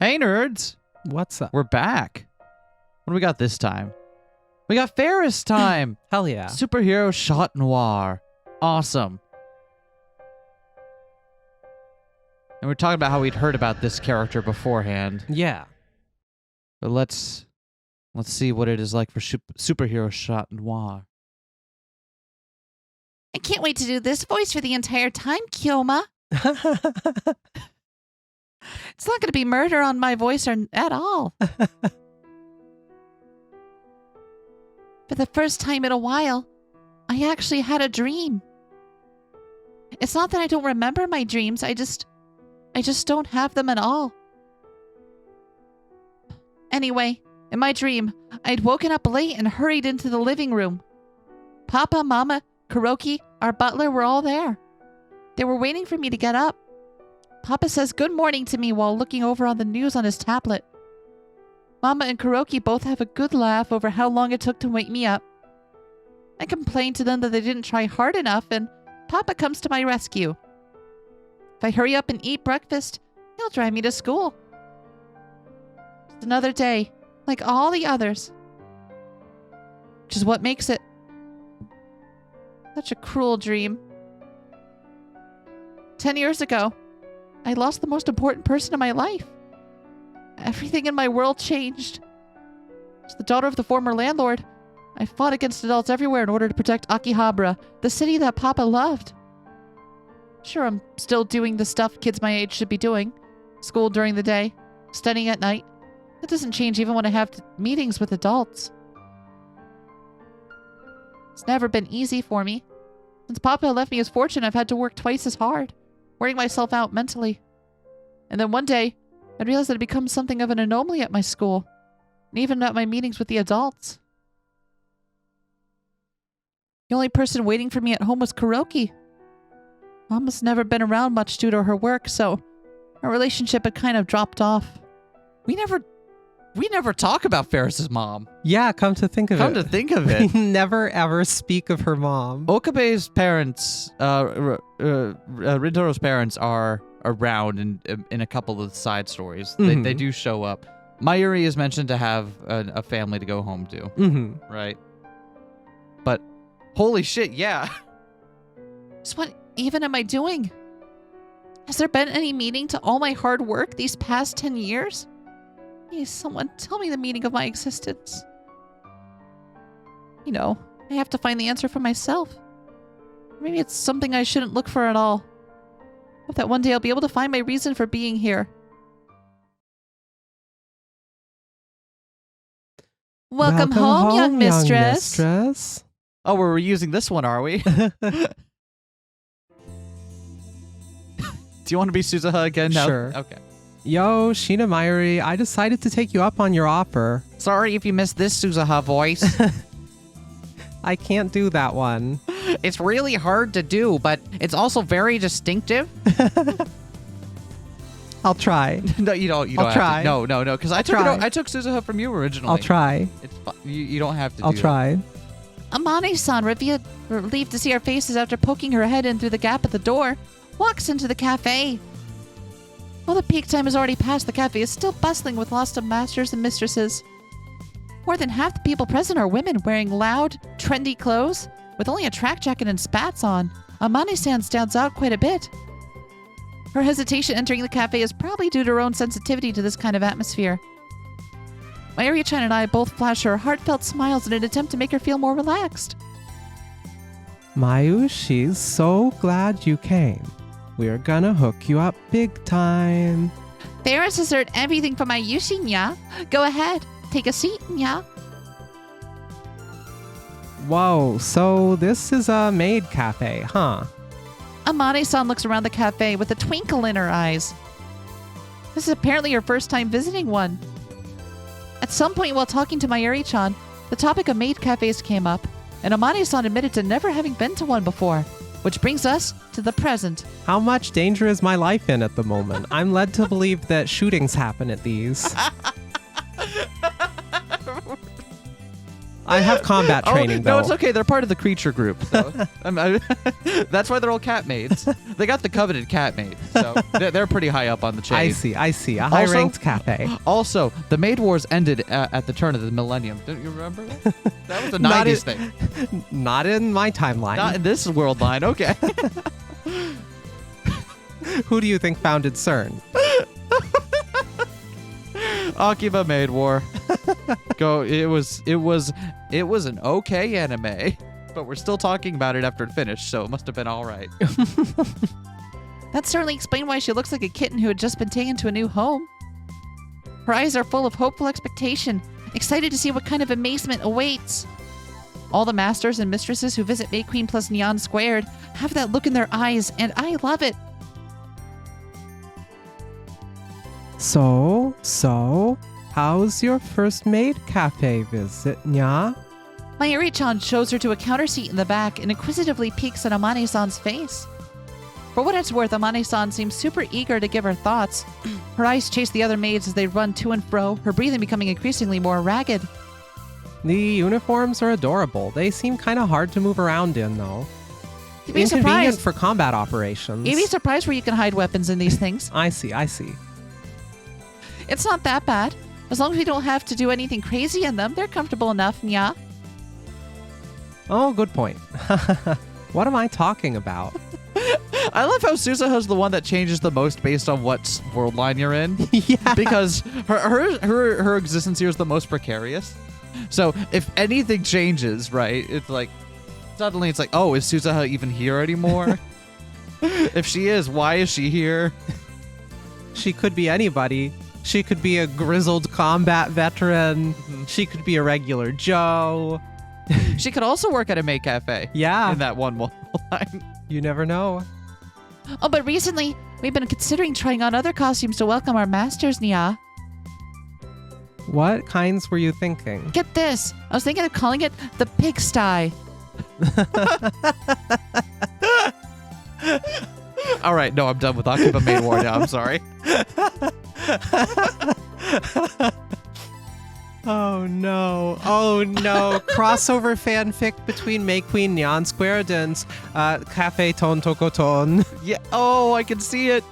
Hey, nerds. What's up? We're back. What do we got this time? We got Ferris time. Hell yeah. Superhero shot noir. Awesome. And we're talking about how we'd heard about this character beforehand. Yeah. But let's see what it is like for superhero shot noir. I can't wait to do this voice for the entire time, Kioma. It's not going to be murder on my voice at all. For the first time in a while, I actually had a dream. It's not that I don't remember my dreams, I just don't have them at all. Anyway, in my dream, I'd woken up late and hurried into the living room. Papa, Mama, Kuroki, our butler were all there. They were waiting for me to get up. Papa says good morning to me while looking over on the news on his tablet. Mama and Kuroki both have a good laugh over how long it took to wake me up. I complained to them that they didn't try hard enough, and Papa comes to my rescue. If I hurry up and eat breakfast, he'll drive me to school. It's another day, like all the others. Which is what makes it such a cruel dream. 10 years ago, I lost the most important person in my life. Everything in my world changed. As the daughter of the former landlord, I fought against adults everywhere in order to protect Akihabara, the city that Papa loved. Sure, I'm still doing the stuff kids my age should be doing. School during the day, studying at night. That doesn't change even when I have meetings with adults. It's never been easy for me. Since Papa left me his fortune, I've had to work twice as hard, wearing myself out mentally. And then one day, I realized that I'd become something of an anomaly at my school, and even at my meetings with the adults. The only person waiting for me at home was Kuroki. Mama's never been around much due to her work, so our relationship had kind of dropped off. We never talk about Ferris's mom. Yeah, come to think of it. Come to think of it. We never ever speak of her mom. Okabe's parents, Rintoro's parents are around in a couple of the side stories. Mm-hmm. They do show up. Mayuri is mentioned to have a family to go home to, Mm-hmm. right? But holy shit, yeah. So what even am I doing? Has there been any meaning to all my hard work these past 10 years? Please, someone tell me the meaning of my existence. You know, I have to find the answer for myself. Maybe it's something I shouldn't look for at all. Hope that one day I'll be able to find my reason for being here. Welcome home, young mistress. Oh, we're reusing this one, are we? Do you want to be Suzuha again now? Sure. Okay. Yo, Shina Mayuri, I decided to take you up on your offer. Sorry if you missed this Suzuha voice. I can't do that one. It's really hard to do, but it's also very distinctive. I'll try. No, you don't. You I'll don't try. Have to. No, because I took Suzuha from you originally. I'll try. It's you don't have to. I'll do try. Amane-san, relieved to see our faces after poking her head in through the gap at the door, walks into the cafe. While the peak time has already passed, the cafe is still bustling with lots of masters and mistresses. More than half the people present are women wearing loud, trendy clothes, with only a track jacket and spats on. Amane-san stands out quite a bit. Her hesitation entering the cafe is probably due to her own sensitivity to this kind of atmosphere. Mayuri-chan and I both flash her heartfelt smiles in an attempt to make her feel more relaxed. Mayu, she's so glad you came. We're gonna hook you up big time. Ferris has heard everything from my Yushi, nya. Go ahead, take a seat, nya. Whoa, so this is a maid cafe, huh? Amane-san looks around the cafe with a twinkle in her eyes. This is apparently her first time visiting one. At some point while talking to Mayuri-chan, the topic of maid cafes came up, and Amane-san admitted to never having been to one before, which brings us to the present. How much danger is my life in at the moment? I'm led to believe that shootings happen at these. I have combat training, though. No, it's okay. They're part of the creature group. So that's why they're all cat mates. They got the coveted cat mate. So they're pretty high up on the chain. I see. A high-ranked cafe. Also, the maid wars ended at the turn of the millennium. Don't you remember that? That was a 90s thing. Not in my timeline. Not in this world line. Okay. Who do you think founded CERN? Akiba Maid War. Go. It was an okay anime, but we're still talking about it after it finished, so it must have been all right. That certainly explained why she looks like a kitten who had just been taken to a new home. Her eyes are full of hopeful expectation, excited to see what kind of amazement awaits. All the masters and mistresses who visit May Queen plus Neon Squared have that look in their eyes, and I love it. So, how's your first maid cafe visit, nya? Mayuri-chan shows her to a counter seat in the back and inquisitively peeks at Amane-san's face. For what it's worth, Amane-san seems super eager to give her thoughts. Her eyes chase the other maids as they run to and fro, her breathing becoming increasingly more ragged. The uniforms are adorable. They seem kind of hard to move around in, though. You'd be Inconvenient surprised. for combat operations. You'd be surprised where you can hide weapons in these things. I see. It's not that bad. As long as we don't have to do anything crazy in them, they're comfortable enough, nya. Oh, good point. What am I talking about? I love how Suzuha's the one that changes the most based on what world line you're in. Yeah. Because her existence here is the most precarious. So if anything changes, right, it's like suddenly it's like, oh, is Suzuha even here anymore? If she is, why is she here? She could be anybody. She could be a grizzled combat veteran. She could be a regular Joe. She could also work at a maid cafe. Yeah. In that one line. You never know. Oh, but recently, we've been considering trying on other costumes to welcome our masters, nya. What kinds were you thinking? Get this. I was thinking of calling it the pigsty. All right, no, I'm done with Akiba Maid War now. I'm sorry. Oh no. Crossover fanfic between May Queen Neon Squared and Cafe Ton Tokoton. Yeah. Oh, I can see it.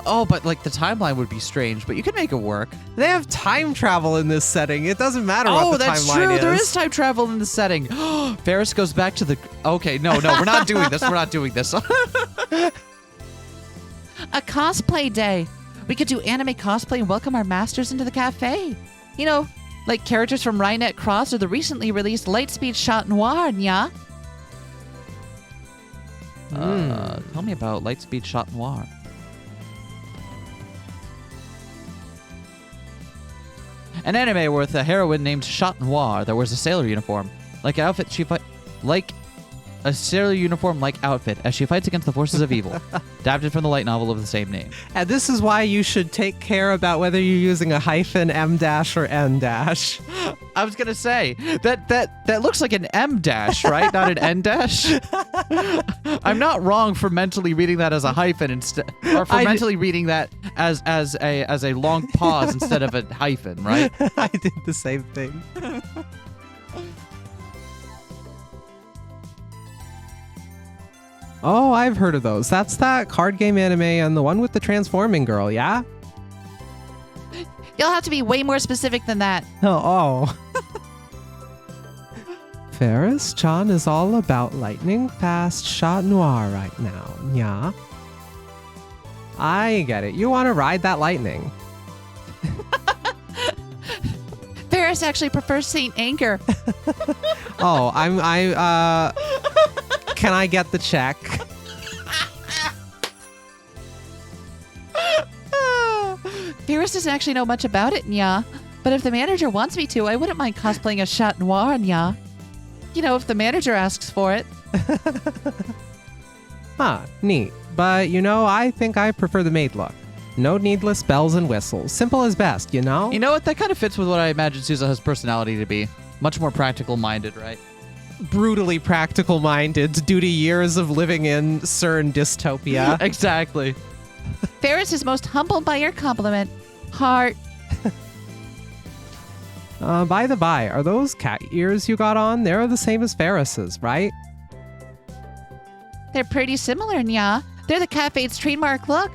Oh, but like the timeline would be strange, but you can make it work. They have time travel in this setting. It doesn't matter what the that's timeline true. is. There is time travel in the setting. Ferris goes back to the. Okay, no, we're not doing this. We're not doing this. A cosplay day. We could do anime cosplay and welcome our masters into the cafe. You know, like characters from Rhinet Cross or the recently released Lightspeed Shot Noir, nya. Tell me about Lightspeed Shot Noir. An anime with a heroine named Shot Noir that wears a sailor uniform. Like a sailor uniform-like outfit as she fights against the forces of evil. Adapted from the light novel of the same name. And this is why you should take care about whether you're using a hyphen, M dash, or N dash. I was gonna say that looks like an M dash, right? Not an N dash. I'm not wrong for mentally reading that as a hyphen instead, or for mentally reading that as a long pause instead of a hyphen, right? I did the same thing. Oh, I've heard of those. That's that card game anime and the one with the transforming girl, yeah? You'll have to be way more specific than that. Oh. Ferris-chan is all about lightning fast shot noir right now, yeah? I get it. You want to ride that lightning. Ferris actually prefers Saint Anger. Oh, can I get the check? Ferris doesn't actually know much about it, nya. But if the manager wants me to, I wouldn't mind cosplaying a Chat Noir, nya. You know, if the manager asks for it. Huh, neat. But, I think I prefer the maid look. No needless bells and whistles. Simple as best, you know? You know what? That kind of fits with what I imagine Suzuha's personality to be. Much more practical-minded, right? Brutally practical-minded due to years of living in CERN dystopia. Exactly. Ferris is most humbled by your compliment. Heart. By the by, are those cat ears you got on? They're the same as Ferris's, right? They're pretty similar, nya. They're the cafe's trademark look.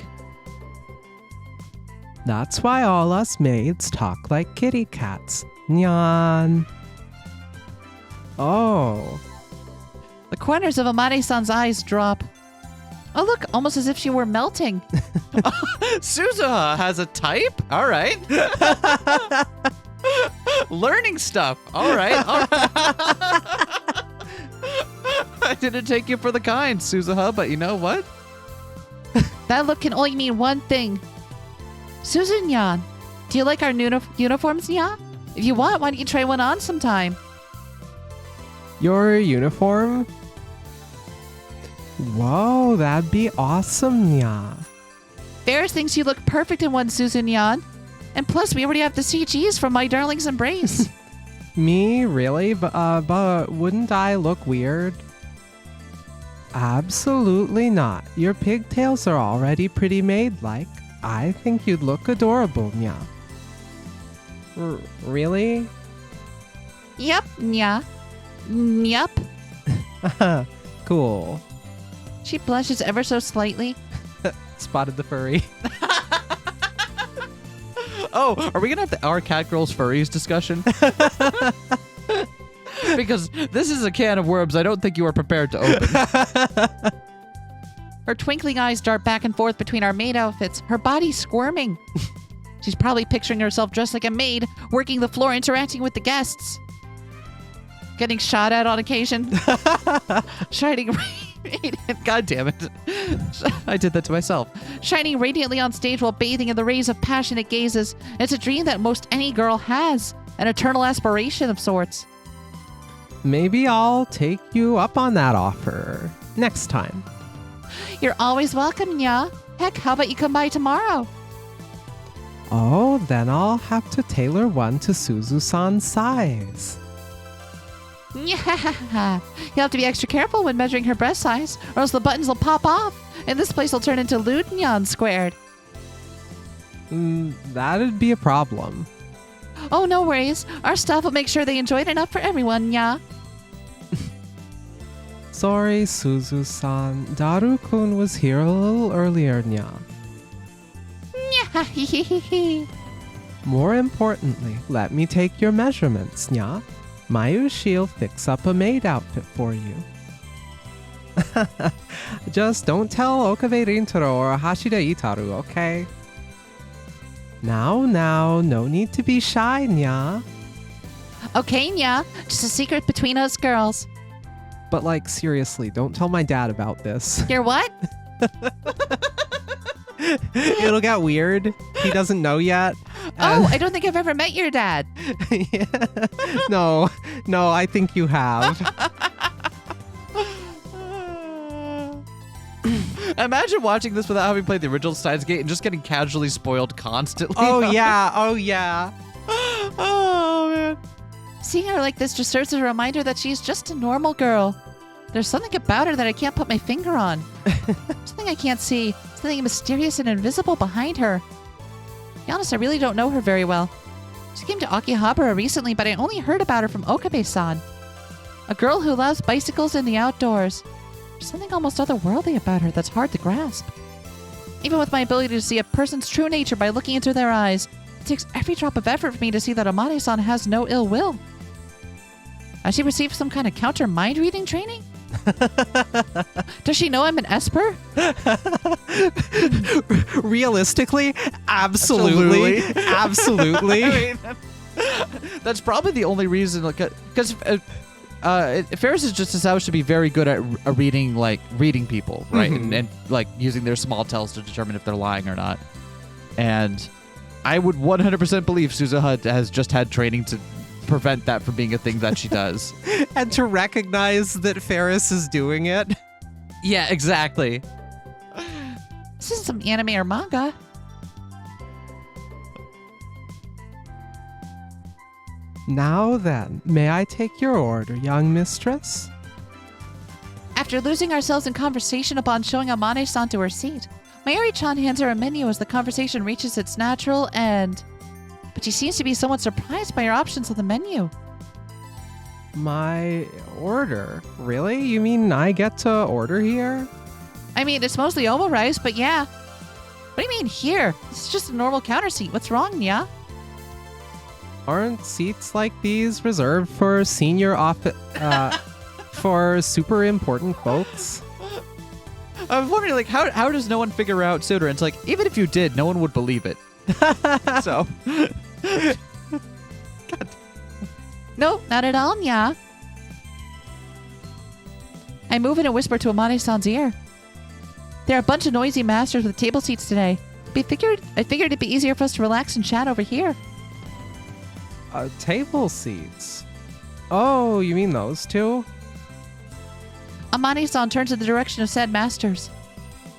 That's why all us maids talk like kitty cats. Nyan. Oh. The corners of Amane-san's eyes drop. Oh, look, almost as if she were melting. Suzuha has a type? All right. Learning stuff. All right. I didn't take you for the kind, Suzuha, but you know what? That look can only mean one thing. Suzunyan, do you like our uniforms, nya? If you want, why don't you try one on sometime? Your uniform? Whoa, that'd be awesome, Nya. Ferris thinks you look perfect in one, Suzunyan. And plus, we already have the CGs from My Darling's Embrace. Me? Really? But wouldn't I look weird? Absolutely not. Your pigtails are already pretty maid-like. I think you'd look adorable, Nya. Really? Yep, nya. Yup. Cool. She blushes ever so slightly. Spotted the furry. Oh, are we going to have our catgirls furries discussion? Because this is a can of worms I don't think you are prepared to open. Her twinkling eyes dart back and forth between our maid outfits, her body squirming. She's probably picturing herself dressed like a maid, working the floor, interacting with the guests. Getting shot at on occasion. Shining radiant. God damn it. I did that to myself. Shining radiantly on stage while bathing in the rays of passionate gazes. It's a dream that most any girl has. An eternal aspiration of sorts. Maybe I'll take you up on that offer next time. You're always welcome, nya. Heck, how about you come by tomorrow? Oh, then I'll have to tailor one to Suzu-san's size. Yeah. You'll have to be extra careful when measuring her breast size, or else the buttons will pop off, and this place will turn into Ludnyan squared. That'd be a problem. Oh, no worries. Our staff will make sure they enjoy it enough for everyone, nya. Sorry, Suzu-san. Daru-kun was here a little earlier, nya. More importantly, let me take your measurements, nya. Mayushi'll fix up a maid outfit for you. Just don't tell Okabe Rintaro or Hashida Itaru, okay? Now, no need to be shy, nya. Okay, nya. Just a secret between us girls. But like, seriously, don't tell my dad about this. You're what? It'll get weird. He doesn't know yet. Oh, I don't think I've ever met your dad. Yeah. No, I think you have. Imagine watching this without having played the original Steins Gate and just getting casually spoiled constantly. Oh yeah. Oh, man. Seeing her like this just serves as a reminder that she's just a normal girl. There's something about her that I can't put my finger on. Something I can't see. Something mysterious and invisible behind her. To be honest, I really don't know her very well. She came to Akihabara recently, but I only heard about her from Okabe-san. A girl who loves bicycles and the outdoors. There's something almost otherworldly about her that's hard to grasp. Even with my ability to see a person's true nature by looking into their eyes, it takes every drop of effort for me to see that Amane-san has no ill will. Has she received some kind of counter mind reading training? Does she know I'm an Esper? Realistically, absolutely. I mean, that's probably the only reason, because Ferris is just established to be very good at reading people, right? Mm-hmm. And like using their small tells to determine if they're lying or not. And I would 100% believe Suzuha has just had training to prevent that from being a thing that she does. And to recognize that Ferris is doing it. Yeah, exactly. This isn't some anime or manga. Now then, may I take your order, young mistress? After losing ourselves in conversation upon showing Amane-san to her seat, Mayuri-chan hands her a menu as the conversation reaches its natural end. but she seems to be somewhat surprised by your options on the menu. My order? Really? You mean I get to order here? I mean, it's mostly omo rice, but yeah. What do you mean here? This is just a normal counter seat. What's wrong, Nya? Aren't seats like these reserved for senior office, for super important folks? I was wondering, like, how does no one figure out sooner? It's like, even if you did, no one would believe it. So. God. No, not at all, Nya. I move in and whisper to Amane-san's ear. There are a bunch of noisy masters with table seats today. I figured it'd be easier for us to relax and chat over here. Table seats? Oh, you mean those two? Amane-san turns in the direction of said masters.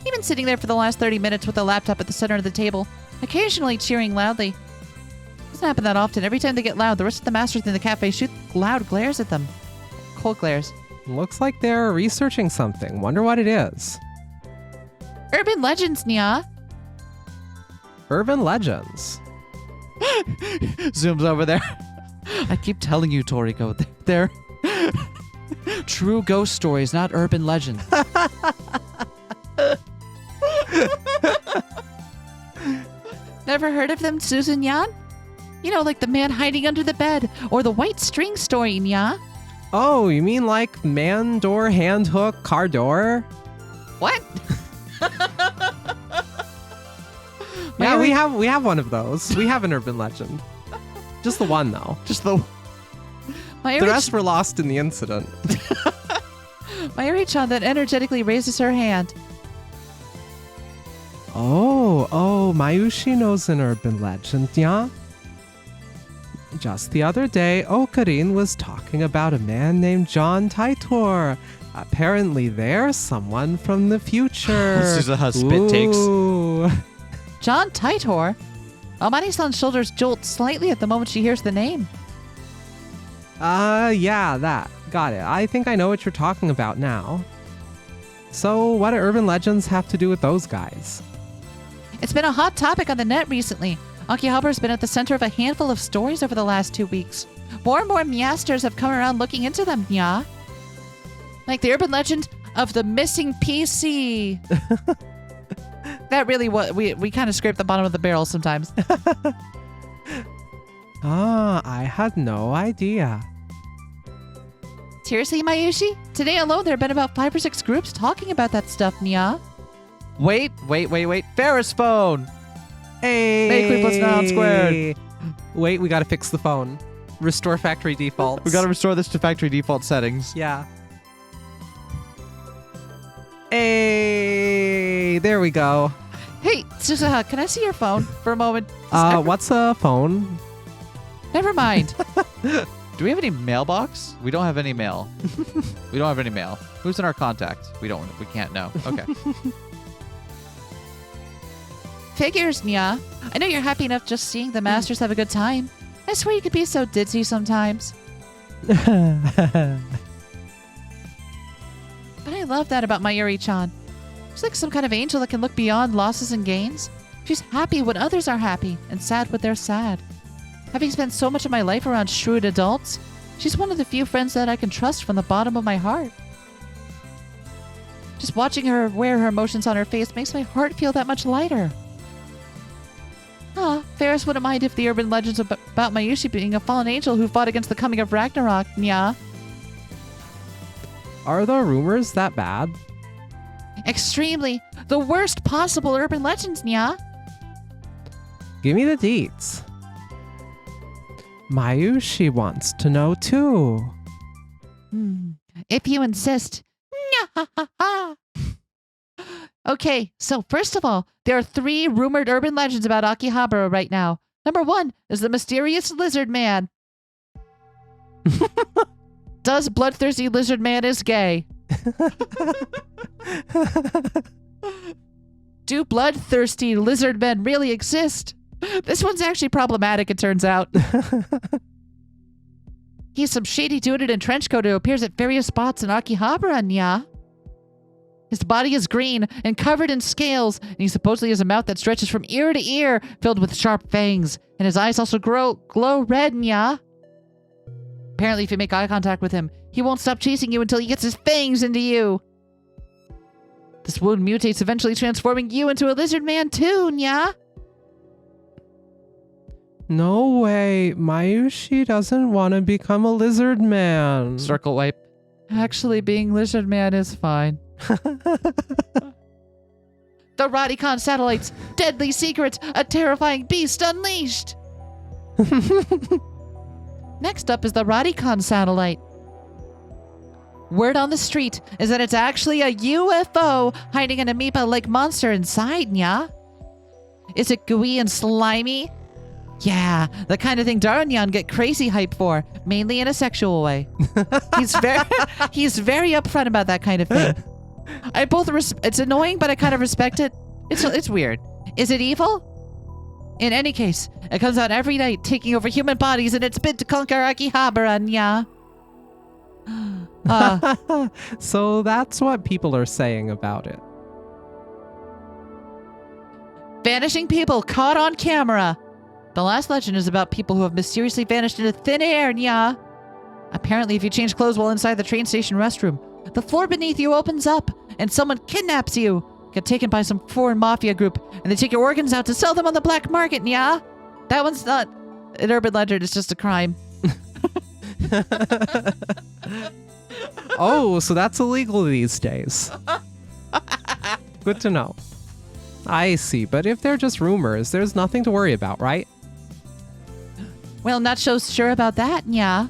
He's been sitting there for the last 30 minutes with a laptop at the center of the table, occasionally cheering loudly. Doesn't happen that often. Every time they get loud, the rest of the masters in the cafe shoot loud glares at them. Cold glares. Looks like they're researching something. Wonder what it is. Urban legends, Nya. Urban legends. Zooms over there. I keep telling you, Toriko, they're true ghost stories, not urban legends. Never heard of them, Susan Yan? You know, like the man hiding under the bed, or the white string story, Nya. Oh, you mean like man door, hand hook, car door? What? Yeah, we have one of those. We have an urban legend. Just the one though. Just the The rest were lost in the incident. Mayuri-chan then energetically raises her hand. Oh, Mayushi knows an urban legend, yeah? Just the other day, Okarin was talking about a man named John Taitor. Apparently they're someone from the future. This is how spit takes. Ooh. John Taitor? Amane-san's shoulders jolt slightly at the moment she hears the name. Yeah, that. Got it. I think I know what you're talking about now. So, what do urban legends have to do with those guys? It's been a hot topic on the net recently. Akihaba's been at the center of a handful of stories over the last 2 weeks. More and more Miasters have come around looking into them, Nya. Like the urban legend of the missing PC. That really what we kind of scrape the bottom of the barrel sometimes. I had no idea. Seriously, Mayushi? Today alone, there have been about 5 or 6 groups talking about that stuff, Nya. Wait. Ferris phone. Hey! Make me plus 9 squared. Wait, we gotta fix the phone. Restore factory defaults. We gotta restore this to factory default settings. Yeah. Hey! There we go. Hey, Susaha, can I see your phone for a moment? What's a phone? Never mind. Do we have any mailbox? We don't have any mail. We don't have any mail. Who's in our contact? We can't know. Okay. Figures, Nya. I know you're happy enough just seeing the masters have a good time. I swear you could be so ditzy sometimes. But I love that about Mayuri-chan. She's like some kind of angel that can look beyond losses and gains. She's happy when others are happy and sad when they're sad. Having spent so much of my life around shrewd adults, she's one of the few friends that I can trust from the bottom of my heart. Just watching her wear her emotions on her face makes my heart feel that much lighter. Ferris wouldn't mind if the urban legends about Mayushi being a fallen angel who fought against the coming of Ragnarok, Nya. Are the rumors that bad? Extremely. The worst possible urban legends, Nya. Give me the deets. Mayushi wants to know too. If you insist. Okay, so first of all, there are 3 rumored urban legends about Akihabara right now. Number 1 is the mysterious lizard man. Does bloodthirsty lizard man is gay? Do bloodthirsty lizard men really exist? This one's actually problematic, it turns out. He's some shady dude in a trench coat who appears at various spots in Akihabara, Nya. His body is green and covered in scales, and he supposedly has a mouth that stretches from ear to ear, filled with sharp fangs, and his eyes also glow red, nya. Apparently, if you make eye contact with him, he won't stop chasing you until he gets his fangs into you. This wound mutates, eventually transforming you into a lizard man too, nya. No way. Mayushi doesn't want to become a lizard man. Circle wipe. Actually, being lizard man is fine. The Radicon satellites, deadly secrets, a terrifying beast unleashed. Next up is the Radicon satellite. Word on the street is that it's actually a UFO hiding an amoeba-like monster inside, nya. Is it gooey and slimy? Yeah, the kind of thing Darnyan get crazy hype for, mainly in a sexual way. He's very upfront about that kind of thing. It's annoying, but I kind of respect it. It's weird. Is it evil? In any case, it comes out every night, taking over human bodies in its bid to conquer Akihabara, nya. So that's what people are saying about it. Vanishing people caught on camera. The last legend is about people who have mysteriously vanished into thin air, nya. Apparently, if you change clothes while inside the train station restroom, the floor beneath you opens up, and someone kidnaps you. Get taken by some foreign mafia group, and they take your organs out to sell them on the black market, nya. That one's not an urban legend, it's just a crime. Oh, so that's illegal these days. Good to know. I see, but if they're just rumors, there's nothing to worry about, right? Well, not so sure about that, nya.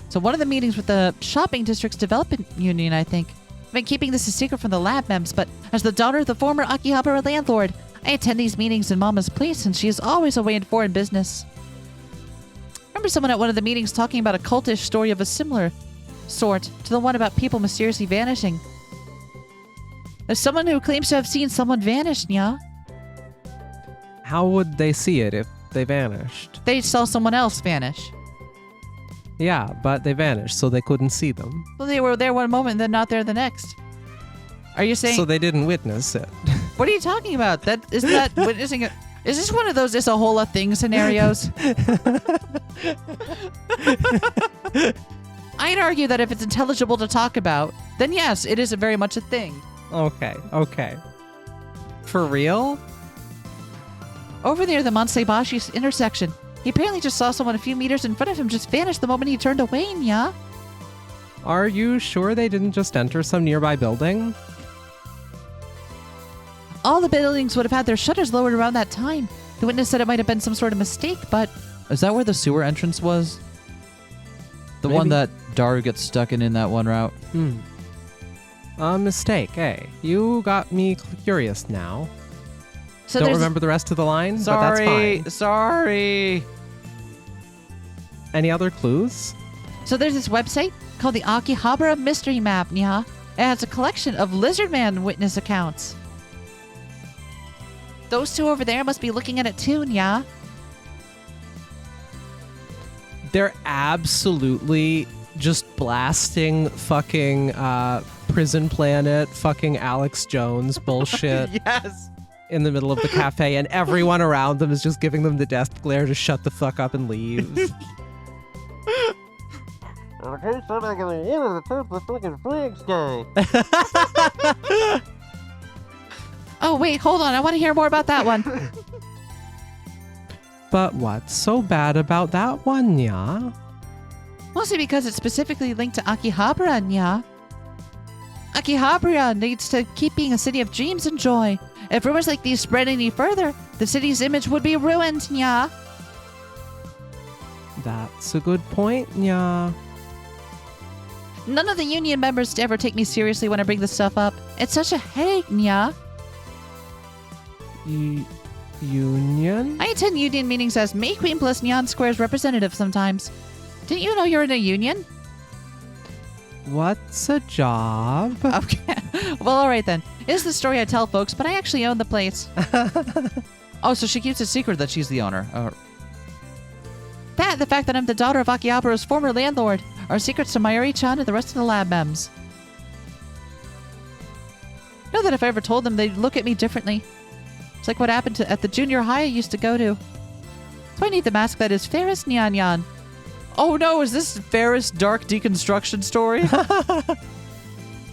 So one of the meetings with the Shopping District's Development Union, I think. I've been keeping this a secret from the lab mems, but as the daughter of the former Akihabara landlord, I attend these meetings in Mama's place, and she is always away in foreign business. I remember someone at one of the meetings talking about a cultish story of a similar sort to the one about people mysteriously vanishing. There's someone who claims to have seen someone vanish, nya. How would they see it if they vanished? They saw someone else vanish. Yeah, but they vanished, so they couldn't see them. Well, they were there one moment and then not there the next. Are you saying... So they didn't witness it. What are you talking about? Isn't that witnessing it? Is this one of those "it's a whole lot thing" scenarios? I'd argue that if it's intelligible to talk about, then yes, it is very much a thing. Okay. For real? Over near the Monsebashi intersection, he apparently just saw someone a few meters in front of him just vanish the moment he turned away, nya. Are you sure they didn't just enter some nearby building? All the buildings would have had their shutters lowered around that time. The witness said it might have been some sort of mistake, but... Is that where the sewer entrance was? The Maybe. one that Daru gets stuck in that one route? A mistake, eh? You got me curious now. So Don't there's- remember the rest of the line, but that's fine. Sorry. Any other clues? So there's this website called the Akihabara Mystery Map, nya. It has a collection of Lizardman witness accounts. Those two over there must be looking at it too, nya. They're absolutely just blasting fucking Prison Planet, fucking Alex Jones bullshit Yes. in the middle of the cafe, and everyone around them is just giving them the death glare to shut the fuck up and leave. Okay, so I'm gonna end at the top of the fucking flag sky. Oh, wait, hold on. I want to hear more about that one. But what's so bad about that one, nya? Mostly because it's specifically linked to Akihabara, nya. Akihabara needs to keep being a city of dreams and joy. If rumors like these spread any further, the city's image would be ruined, nya. That's a good point, nya. None of the union members ever take me seriously when I bring this stuff up. It's such a headache, nya. Union? I attend union meetings as May Queen plus Neon Square's representative sometimes. Didn't you know you're in a union? What's a job? Okay. Well, all right then. It is the story I tell folks, but I actually own the place. Oh, so she keeps it secret that she's the owner. The fact that I'm the daughter of Akihabara's former landlord are secrets to Mayuri-chan and the rest of the lab mems. know that if I ever told them, they'd look at me differently. It's like what happened at the junior high I used to go to. So I need the mask that is Ferris Nyan Yan. Oh no, is this Ferris dark deconstruction story?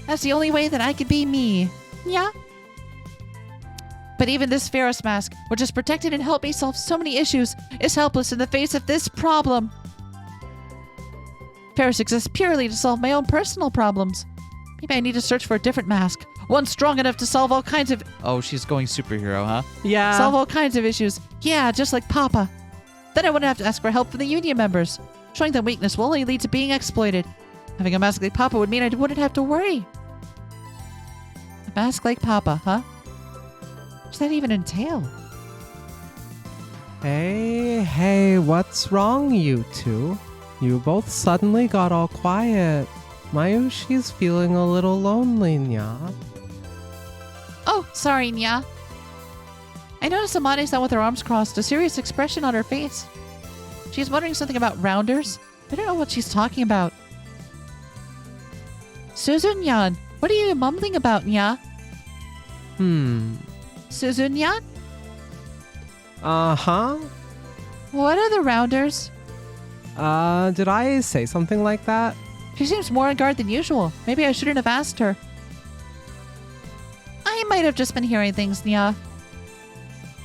That's the only way that I could be me. Yeah. But even this Ferris mask, which has protected and helped me solve so many issues, is helpless in the face of this problem. Ferris exists purely to solve my own personal problems. Maybe I need to search for a different mask. One strong enough to solve all kinds of... Oh, she's going superhero, huh? Yeah. Solve all kinds of issues. Yeah, just like Papa. Then I wouldn't have to ask for help from the union members. Showing them weakness will only lead to being exploited. Having a mask like Papa would mean I wouldn't have to worry. A mask like Papa, huh? What does that even entail? Hey, what's wrong, you two? You both suddenly got all quiet. Mayushi's feeling a little lonely, nya. Oh, sorry, Nya. I noticed Amane sat with her arms crossed, a serious expression on her face. She's wondering something about rounders. I don't know what she's talking about. Suzun-yan, what are you mumbling about, Nya? Suzun-yan? Uh-huh. What are the rounders? Did I say something like that? She seems more on guard than usual. Maybe I shouldn't have asked her. I might have just been hearing things, Nya.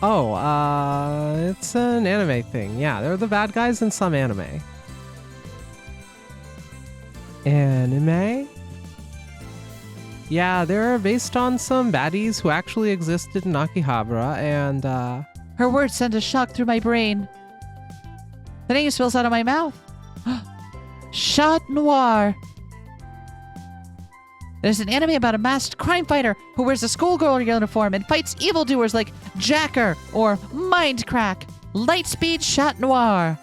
Oh, it's an anime thing. Yeah, they're the bad guys in some anime. Anime? Yeah, they're based on some baddies who actually existed in Akihabara, and, Her words sent a shock through my brain. The name spills out of my mouth. Chat Noir. There's an anime about a masked crime fighter who wears a schoolgirl uniform and fights evildoers like Jacker or Mindcrack. Lightspeed Chat Noir.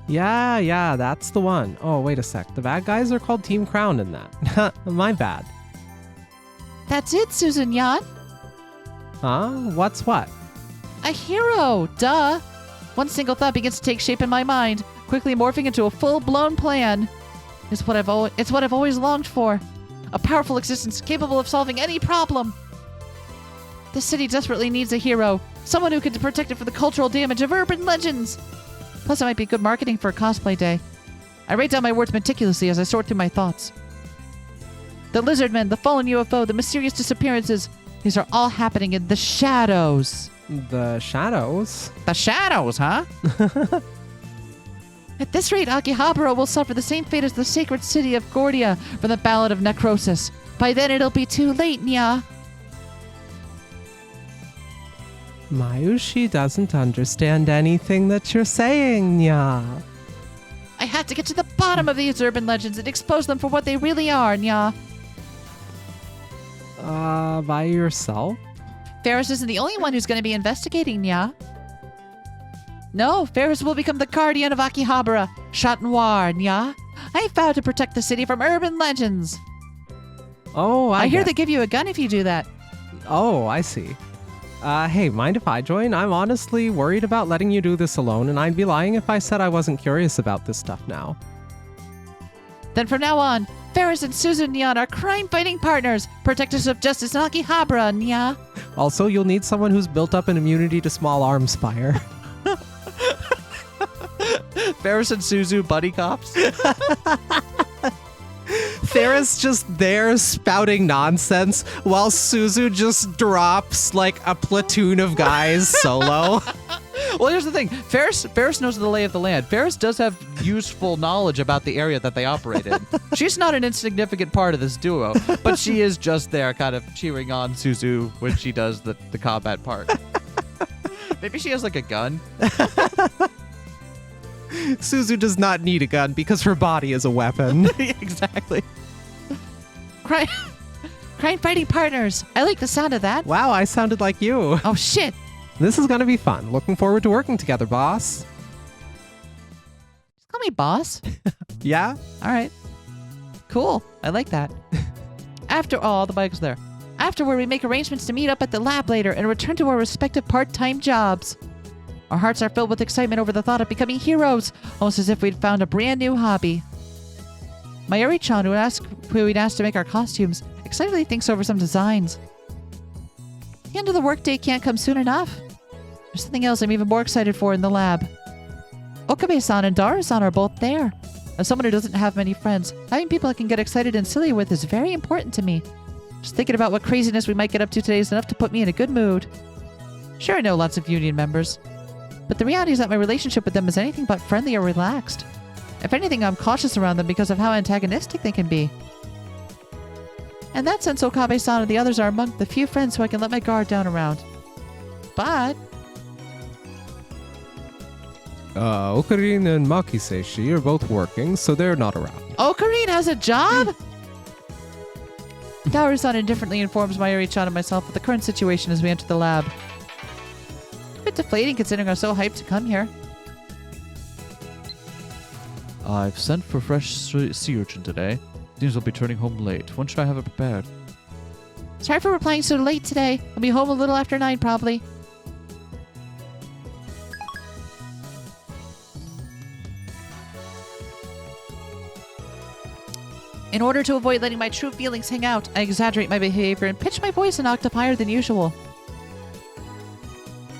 Yeah, that's the one. Oh, wait a sec. The bad guys are called Team Crown in that. My bad. That's it, Susan Yan. Huh? What's what? A hero, duh. One single thought begins to take shape in my mind, quickly morphing into a full-blown plan. It's what I've always longed for. A powerful existence capable of solving any problem. This city desperately needs a hero. Someone who can protect it from the cultural damage of urban legends. Plus, it might be good marketing for a cosplay day. I write down my words meticulously as I sort through my thoughts. The lizardmen, the fallen UFO, the mysterious disappearances. These are all happening in the shadows. The shadows? The shadows, huh? At this rate, Akihabara will suffer the same fate as the sacred city of Gordia from the Ballad of Necrosis. By then, it'll be too late, Nya. Mayushi doesn't understand anything that you're saying, nya. I have to get to the bottom of these urban legends and expose them for what they really are, Nya. By yourself? Ferris isn't the only one who's going to be investigating, Nya. No, Ferris will become the guardian of Akihabara, Chat Noir, Nya. I vow to protect the city from urban legends. Oh, I hear they give you a gun if you do that. Oh, I see. Hey, mind if I join? I'm honestly worried about letting you do this alone, and I'd be lying if I said I wasn't curious about this stuff now. Then from now on, Ferris and Susan Nyan are crime-fighting partners, protectors of justice in Akihabara, Nya. Also, you'll need someone who's built up an immunity to small arms fire. Ferris and Suzu, buddy cops. Ferris just there spouting nonsense while Suzu just drops like a platoon of guys solo. Well, here's the thing. Ferris knows the lay of the land. Ferris does have useful knowledge about the area that they operate in. She's not an insignificant part of this duo, but she is just there kind of cheering on Suzu when she does the combat part. Maybe she has like a gun. Suzu does not need a gun because her body is a weapon. Exactly. Crime-fighting partners. I like the sound of that. Wow, I sounded like you. Oh, shit. This is gonna be fun. Looking forward to working together, boss. Just call me boss. Yeah? All right. Cool. I like that. The bike's there. Afterward, we make arrangements to meet up at the lab later and return to our respective part-time jobs. Our hearts are filled with excitement over the thought of becoming heroes, almost as if we'd found a brand new hobby. Mayuri-chan, who we'd asked to make our costumes, excitedly thinks over some designs. The end of the workday can't come soon enough. There's something else I'm even more excited for in the lab. Okabe-san and Daru-san are both there. As someone who doesn't have many friends, having people I can get excited and silly with is very important to me. Just thinking about what craziness we might get up to today is enough to put me in a good mood. Sure, I know lots of union members, but the reality is that my relationship with them is anything but friendly or relaxed. If anything, I'm cautious around them because of how antagonistic they can be. In that sense, Okabe-san and the others are among the few friends who I can let my guard down around. But Ocarina and Makiseshi are both working, so they're not around. Ocarina has a job? Daru-san indifferently informs Mayuri-chan and myself of the current situation as we enter the lab. A bit deflating considering I'm so hyped to come here. I've sent for fresh sea urchin today. Seems I'll be turning home late. When should I have it prepared? Sorry for replying so late today. I'll be home a little after 9 probably. In order to avoid letting my true feelings hang out, I exaggerate my behavior and pitch my voice an octave higher than usual.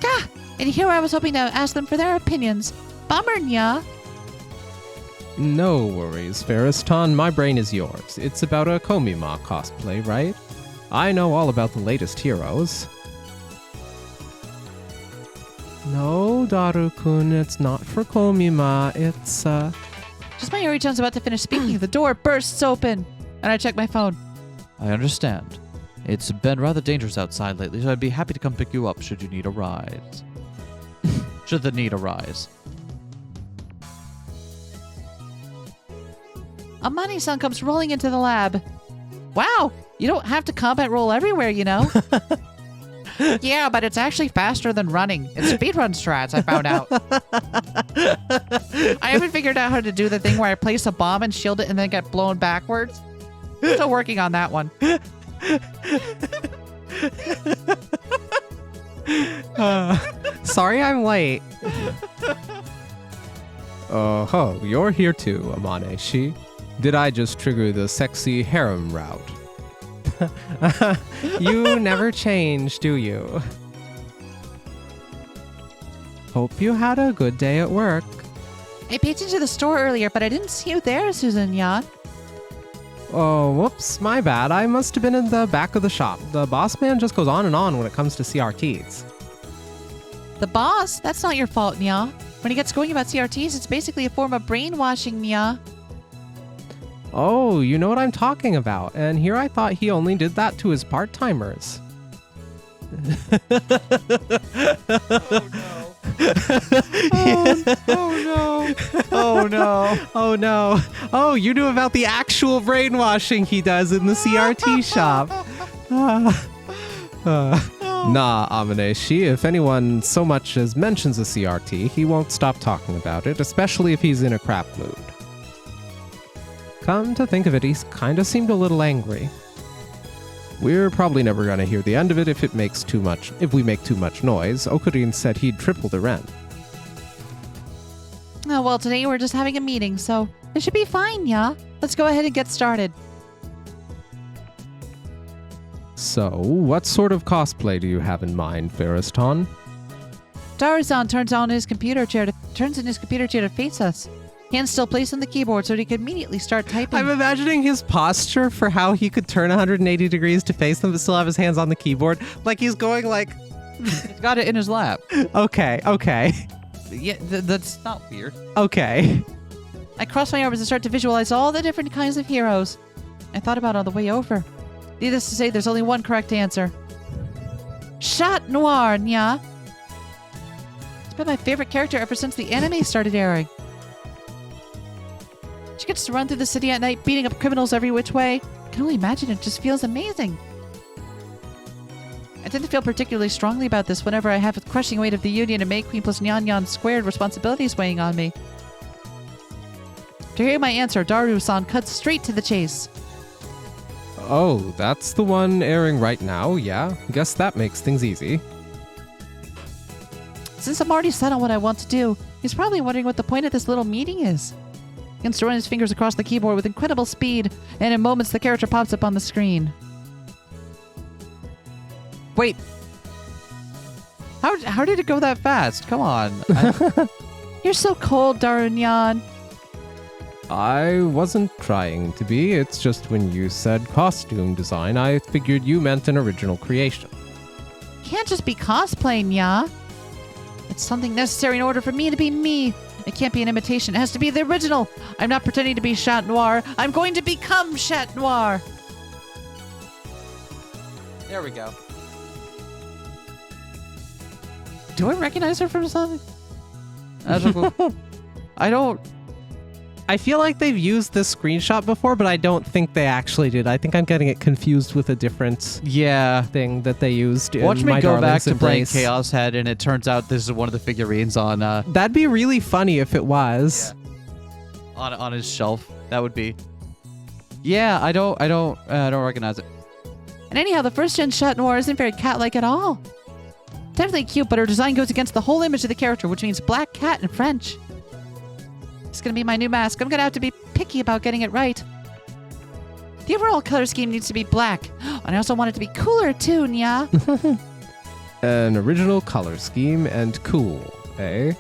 Gah! And here I was hoping to ask them for their opinions. Bummer, nya. No worries, Ferriston. My brain is yours. It's about a Komima cosplay, right? I know all about the latest heroes. No, Daru-kun, it's not for Komima. It's, Just Mayuri-chan's about to finish speaking, the door bursts open, and I check my phone. I understand. It's been rather dangerous outside lately, so I'd be happy to come pick you up should you need a ride. Should the need arise. Amani-san comes rolling into the lab. Wow, you don't have to combat roll everywhere, you know? Yeah, but it's actually faster than running. It's speedrun strats, I found out. I haven't figured out how to do the thing where I place a bomb and shield it and then get blown backwards. Still working on that one. Sorry I'm late. Oh, you're here too, Amaneshi. Did I just trigger the sexy harem route? You never change, do you? Hope you had a good day at work. I peeked into the store earlier, but I didn't see you there, Susan-yan. Oh, whoops, my bad. I must have been in the back of the shop. The boss man just goes on and on when it comes to CRTs. The boss? That's not your fault, Nya. When he gets going about CRTs, it's basically a form of brainwashing, Nya. Oh, you know what I'm talking about. And here I thought he only did that to his part-timers. Oh no. Oh no. Oh, you knew about the actual brainwashing he does in the CRT shop. Nah, Amaneshi, if anyone so much as mentions a CRT, he won't stop talking about it, especially if he's in a crap mood. Come to think of it, he's kinda seemed a little angry. We're probably never gonna hear the end of it if we make too much noise. Okurin said he'd triple the rent. Oh, well, today we're just having a meeting, so it should be fine, Nya. Let's go ahead and get started. So, what sort of cosplay do you have in mind, Ferriston? Daru-san turns in his computer chair to face us. Hands still placed on the keyboard so he could immediately start typing. I'm imagining his posture for how he could turn 180 degrees to face them but still have his hands on the keyboard. Like he's going like... He's got it in his lap. Okay. Yeah, that's not weird. Okay. I cross my arms and start to visualize all the different kinds of heroes. I thought about it on the way over. Needless to say, there's only one correct answer. Chat Noir, Nya. It's been my favorite character ever since the anime started airing. She gets to run through the city at night, beating up criminals every which way. I can only imagine it just feels amazing. I tend to feel particularly strongly about this whenever I have the crushing weight of the Union and May Queen plus Nyan Nyan squared responsibilities weighing on me. To hear my answer, Daru-san cuts straight to the chase. Oh, that's the one airing right now, yeah? Guess that makes things easy. Since I'm already set on what I want to do, he's probably wondering what the point of this little meeting is. He begins to run his fingers across the keyboard with incredible speed, and in moments the character pops up on the screen. Wait. How did it go that fast? Come on. You're so cold, Darunyan. I wasn't trying to be. It's just when you said costume design, I figured you meant an original creation. Can't just be cosplaying, ya. It's something necessary in order for me to be me. It can't be an imitation. It has to be the original. I'm not pretending to be Chat Noir. I'm going to become Chat Noir. There we go. Do I recognize her from something? That's so cool. I don't. I feel like they've used this screenshot before, but I don't think they actually did. I think I'm getting it confused with a different thing that they used. Watch in me My go back Darling's to playing Embrace. Chaos Head, and it turns out this is one of the figurines on That'd be really funny if it was. on his shelf. That would be. Yeah, I don't recognize it. And anyhow, the first gen Chat Noir isn't very cat-like at all. Definitely cute, but her design goes against the whole image of the character, which means black cat in French. It's gonna be my new mask. I'm gonna have to be picky about getting it right. The overall color scheme needs to be black. And I also want it to be cooler too, Nya. An original color scheme and cool, eh?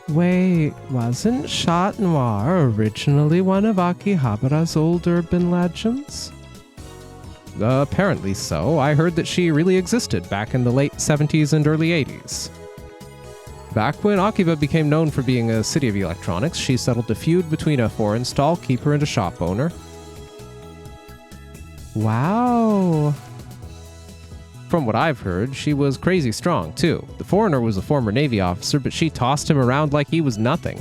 Wait, wasn't Chat Noir originally one of Akihabara's old urban legends? Apparently so. I heard that she really existed back in the late 70s and early 80s. Back when Akiba became known for being a city of electronics, she settled a feud between a foreign stall keeper and a shop owner. Wow. From what I've heard, she was crazy strong, too. The foreigner was a former Navy officer, but she tossed him around like he was nothing.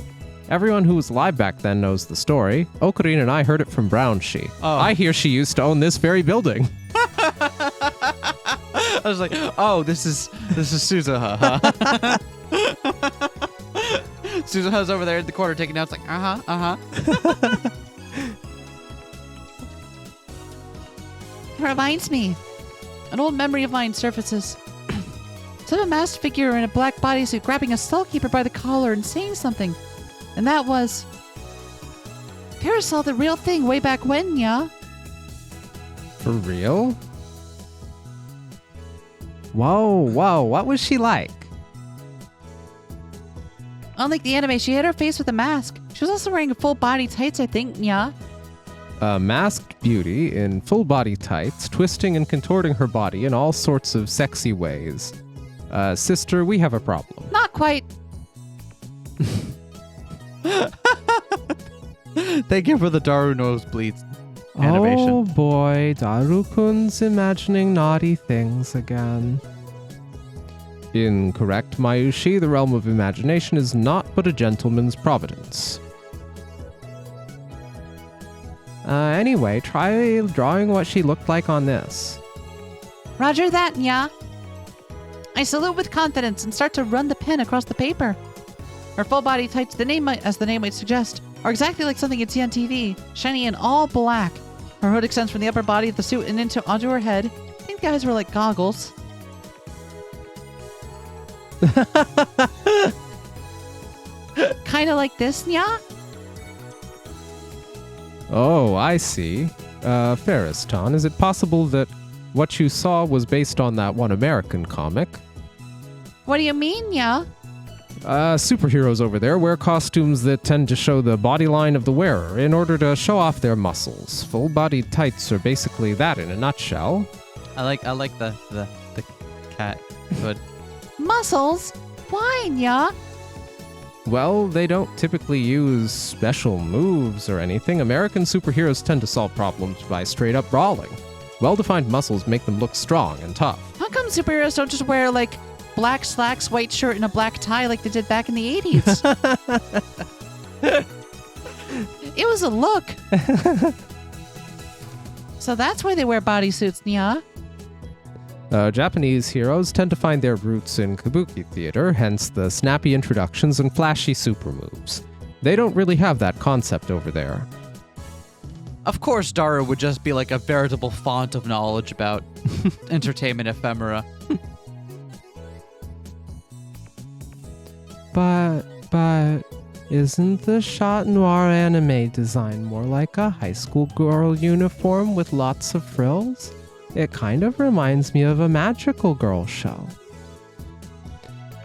Everyone who was alive back then knows the story. Ocarina and I heard it from Brown She. Oh. I hear she used to own this very building. I was like, oh, this is Suzuha, huh? Suzuha's over there in the corner taking notes, like, It reminds me. An old memory of mine surfaces. It's of a masked figure in a black bodysuit grabbing a stallkeeper by the collar and saying something. And that was... Paris saw the real thing way back when, yeah? For real? Whoa, what was she like? Unlike the anime, she hid her face with a mask. She was also wearing full body tights, I think, yeah? A masked beauty in full body tights, twisting and contorting her body in all sorts of sexy ways. Sister, we have a problem. Not quite. Thank you for the Daru Nosebleeds animation. Oh boy, Daru-kun's imagining naughty things again. Incorrect, Mayushi. The realm of imagination is not but a gentleman's providence. Anyway, try drawing what she looked like on this. Roger that, Nya. I salute with confidence and start to run the pen across the paper. Her full body tights, as the name might suggest, are exactly like something you'd see on TV, shiny and all black. Her hood extends from the upper body of the suit and onto her head. I think the eyes were like goggles. Kinda like this, Nya? Oh, I see. Ferriston, is it possible that what you saw was based on that one American comic? What do you mean, Nya? Superheroes over there wear costumes that tend to show the body line of the wearer in order to show off their muscles. Full-bodied tights are basically that in a nutshell. I like the cat hood. Muscles? Why, Nya? Well, they don't typically use special moves or anything. American superheroes tend to solve problems by straight-up brawling. Well-defined muscles make them look strong and tough. How come superheroes don't just wear, like, black slacks, white shirt, and a black tie like they did back in the 80s? It was a look. So that's why they wear bodysuits, Nya. Japanese heroes tend to find their roots in kabuki theater, hence the snappy introductions and flashy super moves. They don't really have that concept over there. Of course, Daru would just be like a veritable font of knowledge about entertainment ephemera. But Isn't the Chat Noir anime design more like a high school girl uniform with lots of frills? It kind of reminds me of a magical girl show.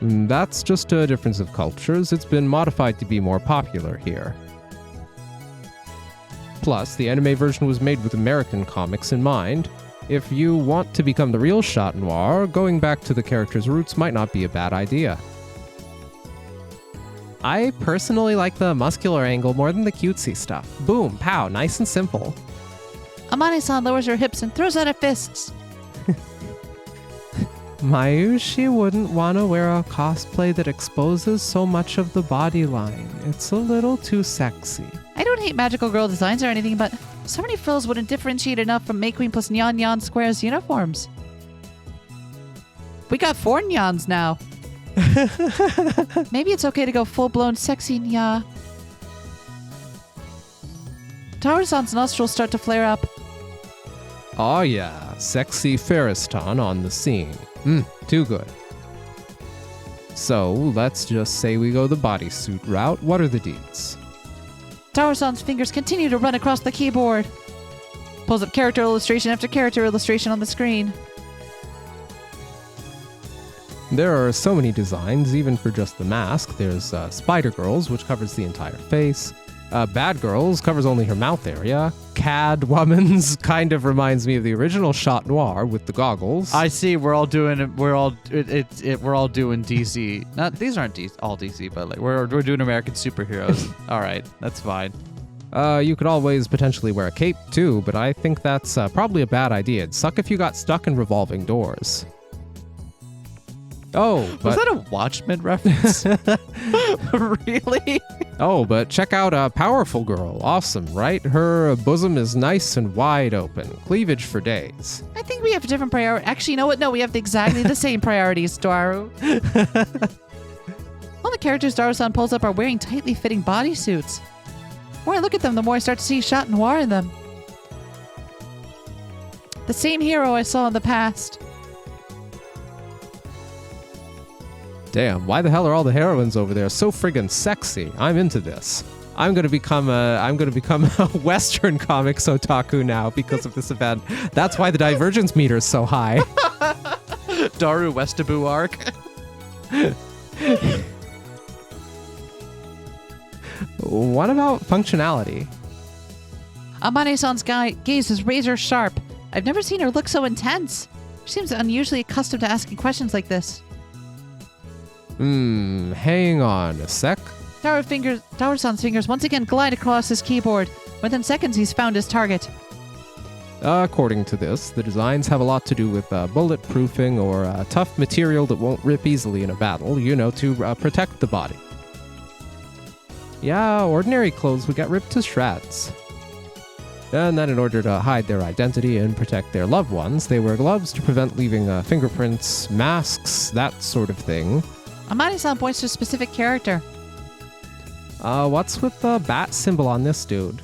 That's just a difference of cultures. It's been modified to be more popular here. Plus, the anime version was made with American comics in mind. If you want to become the real Chat Noir, going back to the character's roots might not be a bad idea. I personally like the muscular angle more than the cutesy stuff. Boom, pow, nice and simple. Amane-san lowers her hips and throws out her fists. Mayushi wouldn't want to wear a cosplay that exposes so much of the body line. It's a little too sexy. I don't hate magical girl designs or anything, but so many frills wouldn't differentiate enough from May Queen plus Nyan Nyan Square's uniforms. We got 4 Nyans now. Maybe it's okay to go full-blown sexy Nya. Taru-san's nostrils start to flare up. Oh yeah, sexy Ferriston on the scene. Too good. So, let's just say we go the bodysuit route. What are the deets? Taru-san's fingers continue to run across the keyboard. Pulls up character illustration after character illustration on the screen. There are so many designs, even for just the mask. There's Spider Girls, which covers the entire face. Bad Girls covers only her mouth area. Cad Woman's kind of reminds me of the original Chat Noir with the goggles. I see. We're all doing DC. Not these aren't all DC, but like we're doing American superheroes. All right, that's fine. You could always potentially wear a cape too, but I think that's probably a bad idea. It'd suck if you got stuck in revolving doors. Oh, was that a Watchmen reference? Really? Oh, but check out a Powerful Girl. Awesome, right? Her bosom is nice and wide open. Cleavage for days. I think we have different priorities. Actually, you know what? No, we have exactly the same priorities, Daru. All the characters Daru-san pulls up are wearing tightly fitting bodysuits. The more I look at them, the more I start to see Chat Noir in them. The same hero I saw in the past. Damn, why the hell are all the heroines over there so friggin' sexy? I'm into this. I'm gonna become a Western comics otaku now because of this event. That's why the divergence meter is so high. Daru Westabu arc. What about functionality? Amane-san's gaze is razor sharp. I've never seen her look so intense. She seems unusually accustomed to asking questions like this. Hang on a sec. Taru-san's fingers once again glide across his keyboard. Within seconds, he's found his target. According to this, the designs have a lot to do with bulletproofing or tough material that won't rip easily in a battle, to protect the body. Yeah, ordinary clothes would get ripped to shreds. And then in order to hide their identity and protect their loved ones, they wear gloves to prevent leaving fingerprints, masks, that sort of thing. Amane-san points to a specific character. What's with the bat symbol on this dude?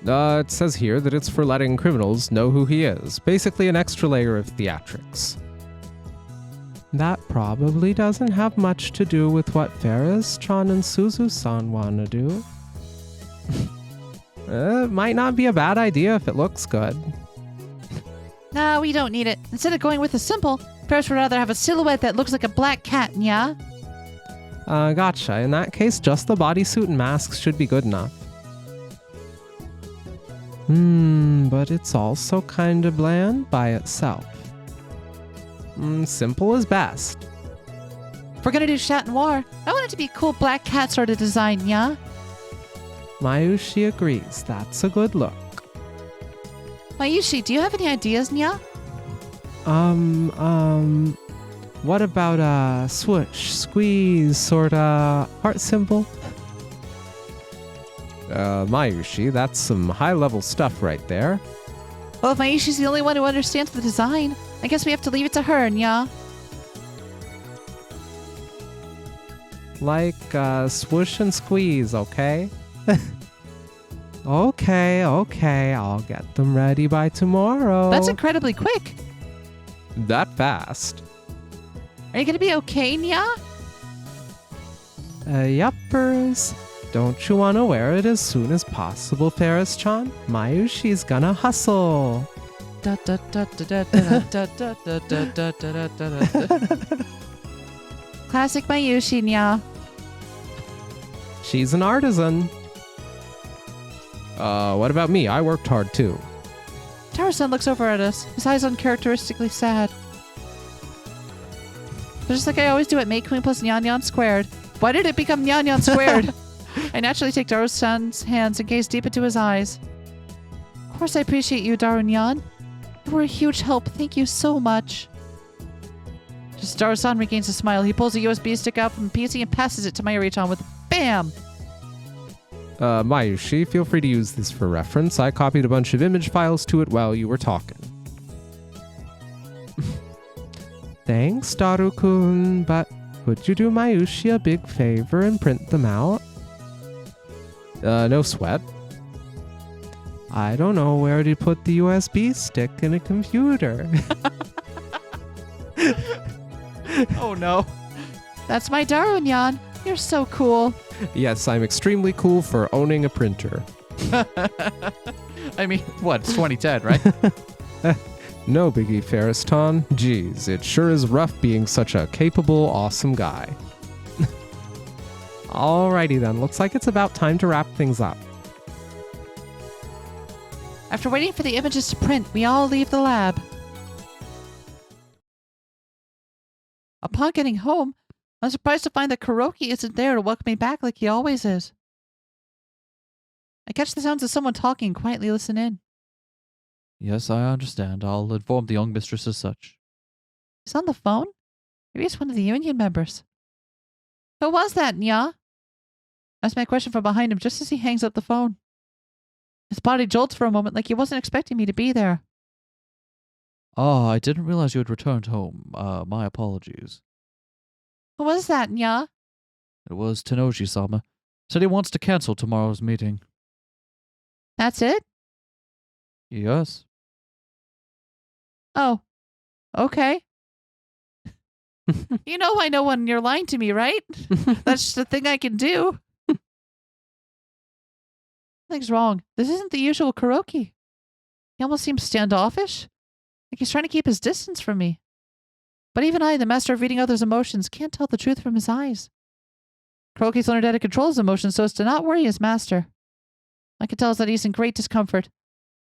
It says here that it's for letting criminals know who he is. Basically an extra layer of theatrics. That probably doesn't have much to do with what Ferris-chan and Suzu-san want to do. It might not be a bad idea if it looks good. No, we don't need it. Instead of going with a simple, Ferris would rather have a silhouette that looks like a black cat, yeah? Gotcha. In that case, just the bodysuit and masks should be good enough. But it's also kinda bland by itself. Simple is best. If we're gonna do Chat Noir, I want it to be a cool black cat sort of design, yeah? Mayushi agrees. That's a good look. Mayushi, do you have any ideas, Nya? What about a swoosh, squeeze, sorta heart symbol? Mayushi, that's some high-level stuff right there. Well, if Mayushi's the only one who understands the design, I guess we have to leave it to her, Nya. Like, swoosh and squeeze, okay? Okay, I'll get them ready by tomorrow. That's incredibly quick. That fast? Are you gonna be okay, Nya? Yuppers. Don't you want to wear it as soon as possible, Ferris-chan? Mayushi's gonna hustle. Classic Mayushi, nya. She's an artisan. What about me? I worked hard too. Taro-san looks over at us, his eyes uncharacteristically sad. Just like I always do at Make Queen plus Nyan Nyan squared. Why did it become Nyan Nyan squared? I naturally take Daru-san's hands and gaze deep into his eyes. Of course I appreciate you, Daru-nyan. You were a huge help. Thank you so much. Just Daru-san regains a smile. He pulls a USB stick out from the PC and passes it to Mayuri-chan with BAM! Mayushi, feel free to use this for reference. I copied a bunch of image files to it while you were talking. Thanks, Daru-kun, but could you do Mayushi a big favor and print them out? No sweat. I don't know where to put the USB stick in a computer. Oh no. That's my Daru-nyan. You're so cool. Yes, I'm extremely cool for owning a printer. I mean, what? It's 2010, right? No biggie, Ferris-ton. Geez, it sure is rough being such a capable, awesome guy. Alrighty then, looks like it's about time to wrap things up. After waiting for the images to print, we all leave the lab. Upon getting home, I'm surprised to find that Kuroki isn't there to welcome me back like he always is. I catch the sounds of someone talking and quietly listen in. Yes, I understand. I'll inform the young mistress as such. He's on the phone? Maybe it's one of the union members. Who was that, nya? Asked my question from behind him just as he hangs up the phone. His body jolts for a moment like he wasn't expecting me to be there. Ah, I didn't realize you had returned home. My apologies. Who was that, nya? It was Tenoji-sama. Said he wants to cancel tomorrow's meeting. That's it? Yes. Oh. Okay. You know I know when you're lying to me, right? That's just a thing I can do. Something's wrong. This isn't the usual Kuroki. He almost seems standoffish. Like he's trying to keep his distance from me. But even I, the master of reading others' emotions, can't tell the truth from his eyes. Kuroki's learned how to control his emotions so as to not worry his master. I can tell that he's in great discomfort.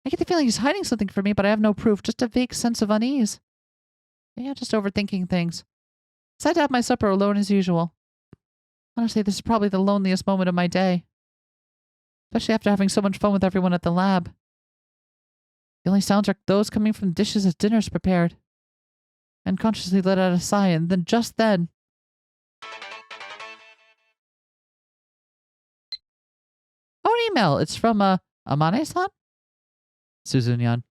I get the feeling he's hiding something from me, but I have no proof, just a vague sense of unease. Yeah, just overthinking things. Decided to have my supper alone as usual. Honestly, this is probably the loneliest moment of my day. Especially after having so much fun with everyone at the lab. The only sounds are those coming from the dishes as dinner's prepared. I unconsciously let out a sigh, and then just then... Oh, an email. It's from, Amane-san? Suzunyan.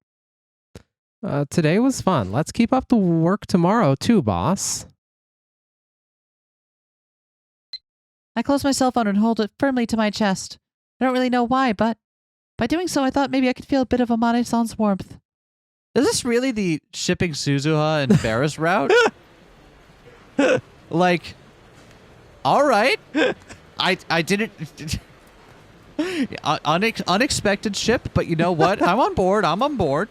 Today was fun. Let's keep up the work tomorrow too, boss. I close my cell phone and hold it firmly to my chest. I don't really know why, but by doing so, I thought maybe I could feel a bit of Amane-san's warmth. Is this really the shipping Suzuha and Ferris route? Like, all right. I didn't... unexpected ship, but you know what? I'm on board. I'm on board.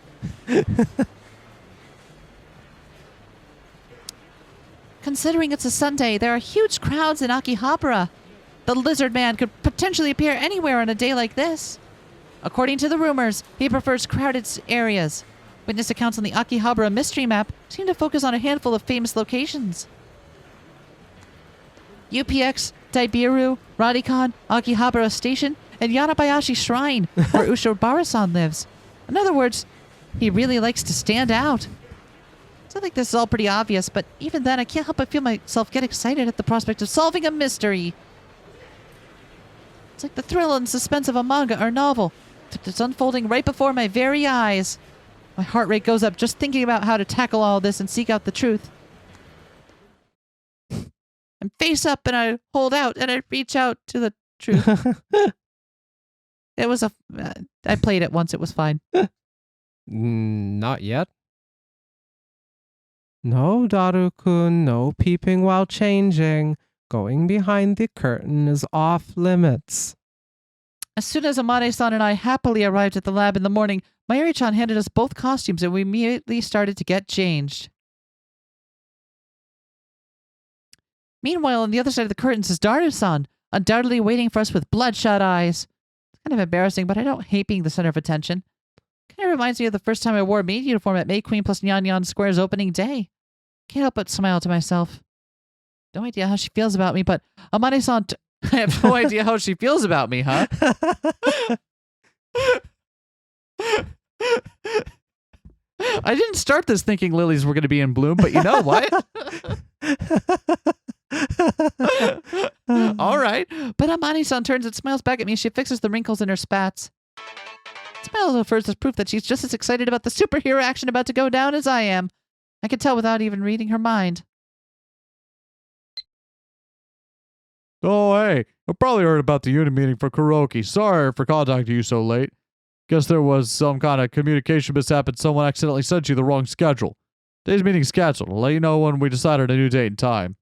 Considering it's a Sunday, there are huge crowds in Akihabara. The lizard man could potentially appear anywhere on a day like this. According to the rumors, he prefers crowded areas. Witness accounts on the Akihabara mystery map seem to focus on a handful of famous locations. UPX, Daibiru, Radikan, Akihabara Station, and Yanabayashi Shrine, where Ushobara-san lives. In other words, he really likes to stand out. I think this is all pretty obvious, but even then I can't help but feel myself get excited at the prospect of solving a mystery. It's like the thrill and suspense of a manga or novel, except it's unfolding right before my very eyes. My heart rate goes up just thinking about how to tackle all this and seek out the truth. I'm face up and I hold out and I reach out to the truth. It was I played it once, it was fine. Not yet. No, Daru-kun, no peeping while changing. Going behind the curtain is off limits. As soon as Amane-san and I happily arrived at the lab in the morning, Mayuri-chan handed us both costumes and we immediately started to get changed. Meanwhile, on the other side of the curtains is Daru-san, undoubtedly waiting for us with bloodshot eyes. It's kind of embarrassing, but I don't hate being the center of attention. Kind of reminds me of the first time I wore a maid uniform at May Queen plus Nyan Nyan Square's opening day. Can't help but smile to myself. No idea how she feels about me, but Amane-san... I have no idea how she feels about me, huh? I didn't start this thinking lilies were going to be in bloom, but you know what? All right. But Amane-san turns and smiles back at me as she fixes the wrinkles in her spats. Smiles at first as proof that she's just as excited about the superhero action about to go down as I am. I can tell without even reading her mind. Oh, hey, I probably heard about the unit meeting for karaoke. Sorry for contacting you so late. Guess there was some kind of communication mishap and someone accidentally sent you the wrong schedule. Today's meeting's canceled. I'll let you know when we decided a new date and time.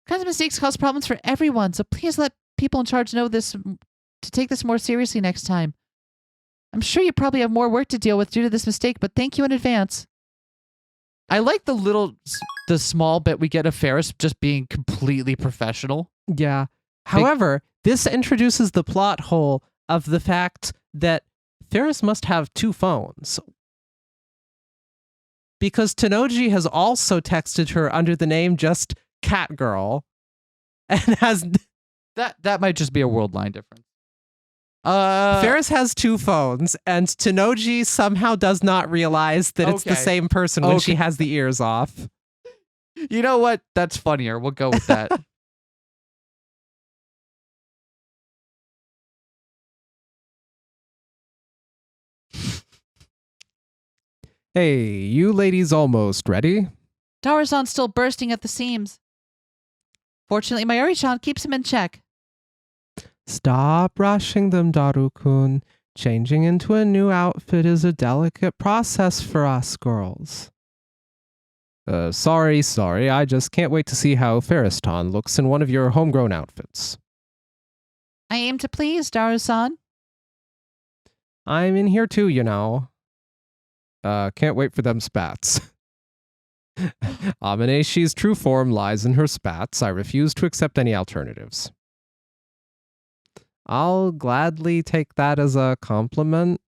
Kinds of mistakes cause problems for everyone, so please let people in charge know this to take this more seriously next time. I'm sure you probably have more work to deal with due to this mistake, but thank you in advance. I like the small bit we get of Ferris just being completely professional. Yeah. However, this introduces the plot hole of the fact that Ferris must have two phones. Because Tanoji has also texted her under the name just Catgirl and has... That might just be a world line difference. Ferris has two phones, and Tanoji somehow does not realize that it's the same person when she has the ears off. You know what? That's funnier. We'll go with that. Hey, you ladies almost ready? Daru-san's still bursting at the seams. Fortunately, Mayuri-chan keeps him in check. Stop rushing them, Daru-kun. Changing into a new outfit is a delicate process for us girls. Sorry. I just can't wait to see how Ferris-tan looks in one of your homegrown outfits. I aim to please, Daru-san. I'm in here too, you know. Can't wait for them spats. Amaneshi's true form lies in her spats. I refuse to accept any alternatives. I'll gladly take that as a compliment.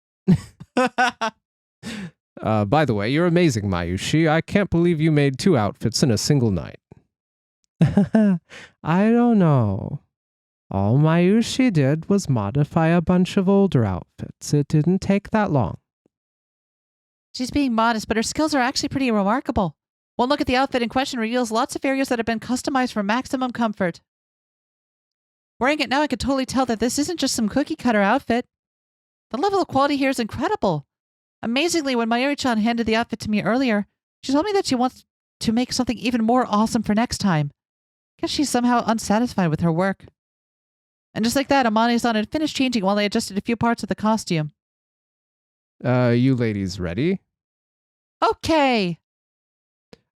By the way, you're amazing, Mayushi. I can't believe you made 2 outfits in a single night. I don't know. All Mayushi did was modify a bunch of older outfits. It didn't take that long. She's being modest, but her skills are actually pretty remarkable. One look at the outfit in question reveals lots of areas that have been customized for maximum comfort. Wearing it now, I could totally tell that this isn't just some cookie-cutter outfit. The level of quality here is incredible. Amazingly, when Mayuri-chan handed the outfit to me earlier, she told me that she wants to make something even more awesome for next time. Guess she's somehow unsatisfied with her work. And just like that, Amane-san had finished changing while I adjusted a few parts of the costume. You ladies ready? Okay.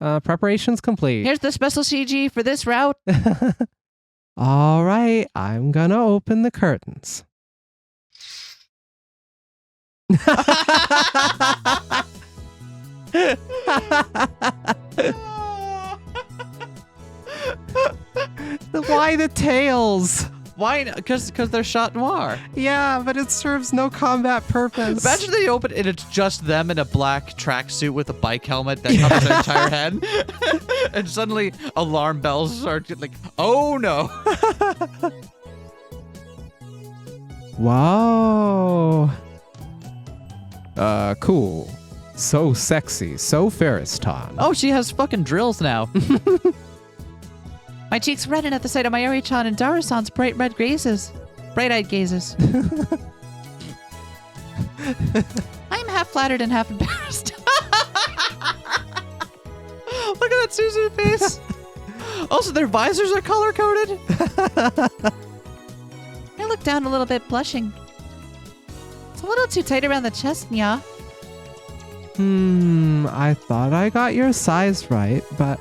Preparations complete. Here's the special CG for this route. All right, I'm gonna open the curtains. Why the tails? Why? Because they're shot noir. Yeah, but it serves no combat purpose. Imagine they open it and it's just them in a black tracksuit with a bike helmet that covers their entire head. And suddenly alarm bells are like, oh no. Whoa. Cool. So sexy. So Ferris-tan. Oh, she has fucking drills now. My cheeks redden at the sight of Mayuri-chan and Daru-san's bright red gazes. Bright-eyed gazes. I am half flattered and half embarrassed. Look at that Susan face. Also, their visors are color-coded. I look down a little bit, blushing. It's a little too tight around the chest, nya. I thought I got your size right, but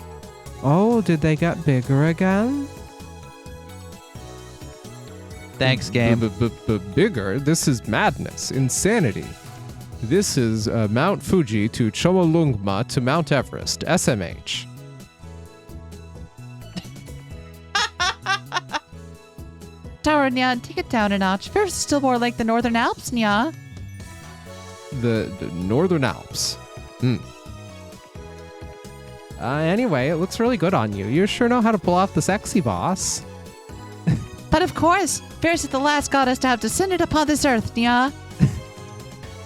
Oh, did they get bigger again? Thanks, game. Bigger? This is madness, insanity. This is Mount Fuji to Chomolungma to Mount Everest, SMH. Darn, Nya, take it down a notch. Ferris is still more like the Northern Alps, Nya. The Northern Alps. Anyway, it looks really good on you. You sure know how to pull off the sexy boss. But of course, Ferris is the last goddess to have descended upon this earth, Nya.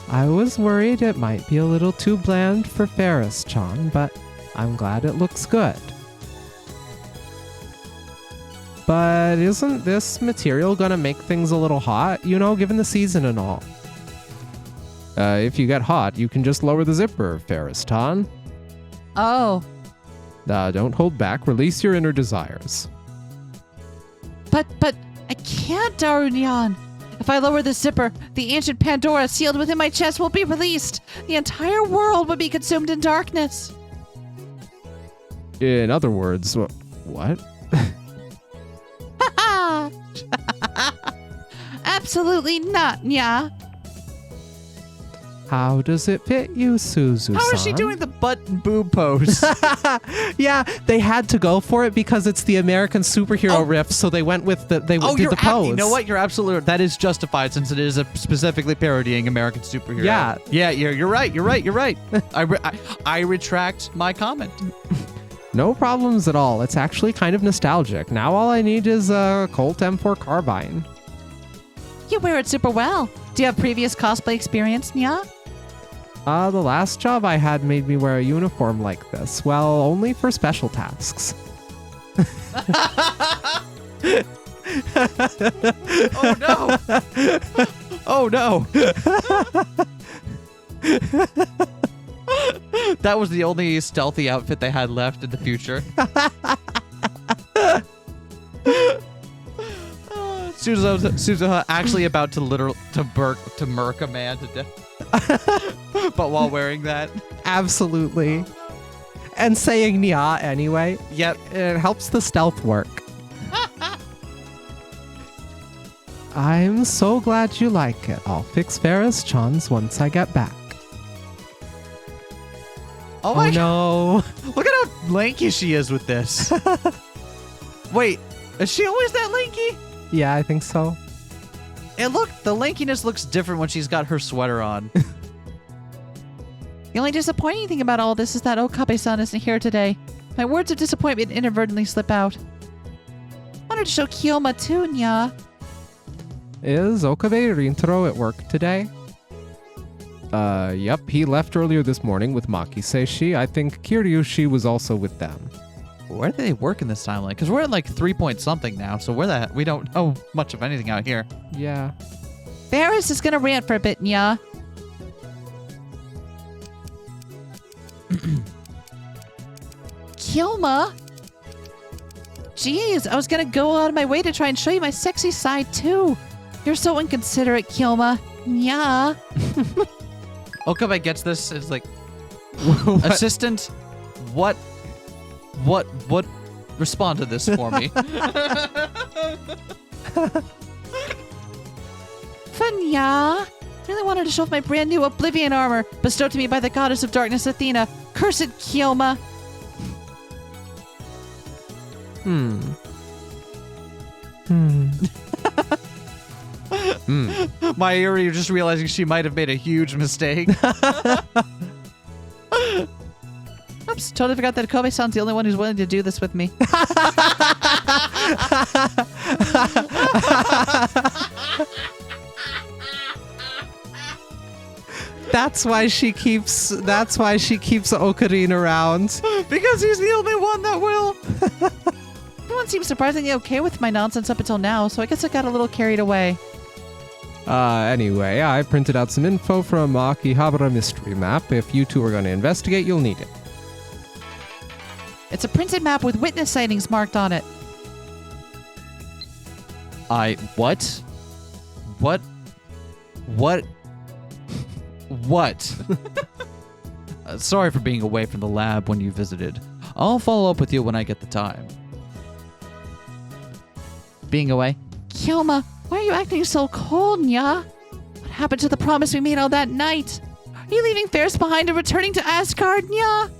I was worried it might be a little too bland for Ferris-chan, but I'm glad it looks good. But isn't this material gonna make things a little hot, you know, given the season and all? If you get hot, you can just lower the zipper, Ferris-chan. Oh. Don't hold back, release your inner desires. But I can't, Darunyan. If I lower the zipper, the ancient Pandora sealed within my chest will be released. The entire world will be consumed in darkness. In other words, what? Absolutely not, Nya. How does it fit you, Suzu-san? How is she doing the butt and boob pose? Yeah, they had to go for it because it's the American superhero riff, so they went with did the pose. You know what? You're absolutely right. That is justified since it is specifically parodying American superhero. Yeah. Yeah, you're right. You're right. I retract my comment. No problems at all. It's actually kind of nostalgic. Now all I need is a Colt M4 carbine. You wear it super well. Do you have previous cosplay experience, Nya? The last job I had made me wear a uniform like this. Well, only for special tasks. Oh no! Oh no! That was the only stealthy outfit they had left in the future. Suzuha actually about to murk a man to death. But while wearing that. Absolutely. And saying Nya anyway. Yep. It helps the stealth work. I'm so glad you like it. I'll fix Ferris-chan's once I get back. Oh my no. Look at how lanky she is with this. Wait, is she always that lanky? Yeah, I think so. The lankiness looks different when she's got her sweater on. The only disappointing thing about all this is that Okabe-san isn't here today. My words of disappointment inadvertently slip out. I wanted to show Kyoma too, Nya. Is Okabe Rintaro at work today? Yep, he left earlier this morning with Maki Seishi. I think Kiryushi was also with them. Where do they work in this timeline? Because we're at like 3 point something now, so we don't know much of anything out here. Yeah. Ferris is gonna rant for a bit, Nya. Kyoma? Jeez, I was gonna go out of my way to try and show you my sexy side too. You're so inconsiderate, Kyoma. Nya. Okabe gets this. It's like, assistant, what? Respond to this for me. Nya. Really wanted to show off my brand new Oblivion armor, bestowed to me by the goddess of darkness Athena. Cursed Kyoma. My ear, you're just realizing she might have made a huge mistake. Oops, totally forgot that Kobe-san's the only one who's willing to do this with me. That's why she keeps Ocarina around. Because he's the only one that will. Everyone seems surprisingly okay with my nonsense up until now, so I guess I got a little carried away. Anyway, I printed out some info from Akihabara Mystery Map. If you two are going to investigate, you'll need it. It's a printed map with witness sightings marked on it. What? Sorry for being away from the lab when you visited. I'll follow up with you when I get the time. Being away. Kyoma, why are you acting so cold, Nya? What happened to the promise we made on that night? Are you leaving Ferris behind and returning to Asgard, Nya?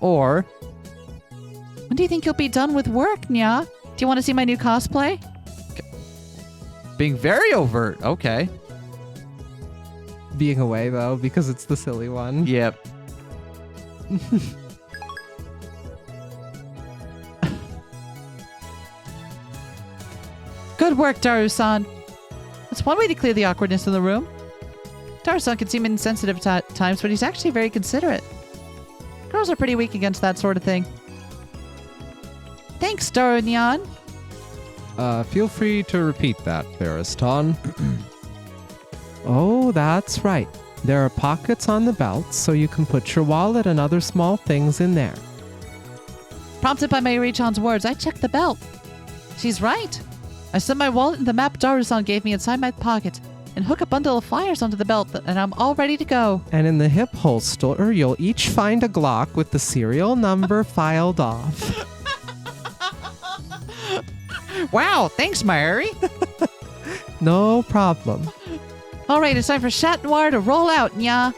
Or, When do you think you'll be done with work, Nya? Do you want to see my new cosplay? being very overt. Okay. Being away, though, because it's the silly one. Yep. Good work, Daru-san. That's one way to clear the awkwardness in the room. Daru-san can seem insensitive at times, but he's actually very considerate. Girls are pretty weak against that sort of thing. Thanks, Daru-nyan. Feel free to repeat that, Ferriston. Oh, that's right. There are pockets on the belt, so you can put your wallet and other small things in there. Prompted by Mayuri-chan's words, I checked the belt. She's right. I set my wallet and the map Daru-san gave me inside my pocket and hook a bundle of flyers onto the belt, and I'm all ready to go. And in the hip holster, you'll each find a Glock with the serial number filed off. Wow, thanks, Mary. No problem. All right, it's time for Chat Noir to roll out, Nya.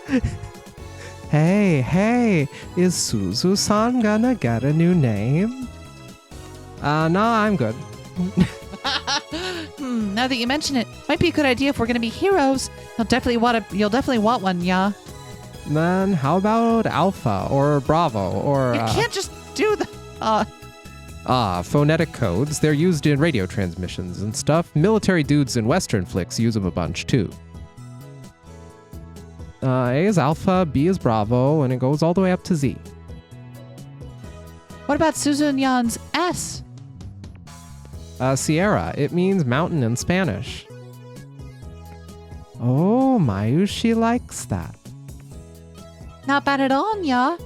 Hey, is Suzu-san gonna get a new name? No, I'm good. Now that you mention it, might be a good idea if we're gonna be heroes. You'll definitely want one, Nya. Then how about Alpha or Bravo or... You can't just do the... phonetic codes. They're used in radio transmissions and stuff. Military dudes in Western flicks use them a bunch, too. A is Alpha, B is Bravo, and it goes all the way up to Z. What about Suzu-nyan's S? Sierra. It means mountain in Spanish. Oh, Mayushi likes that. Not bad at all, Nya.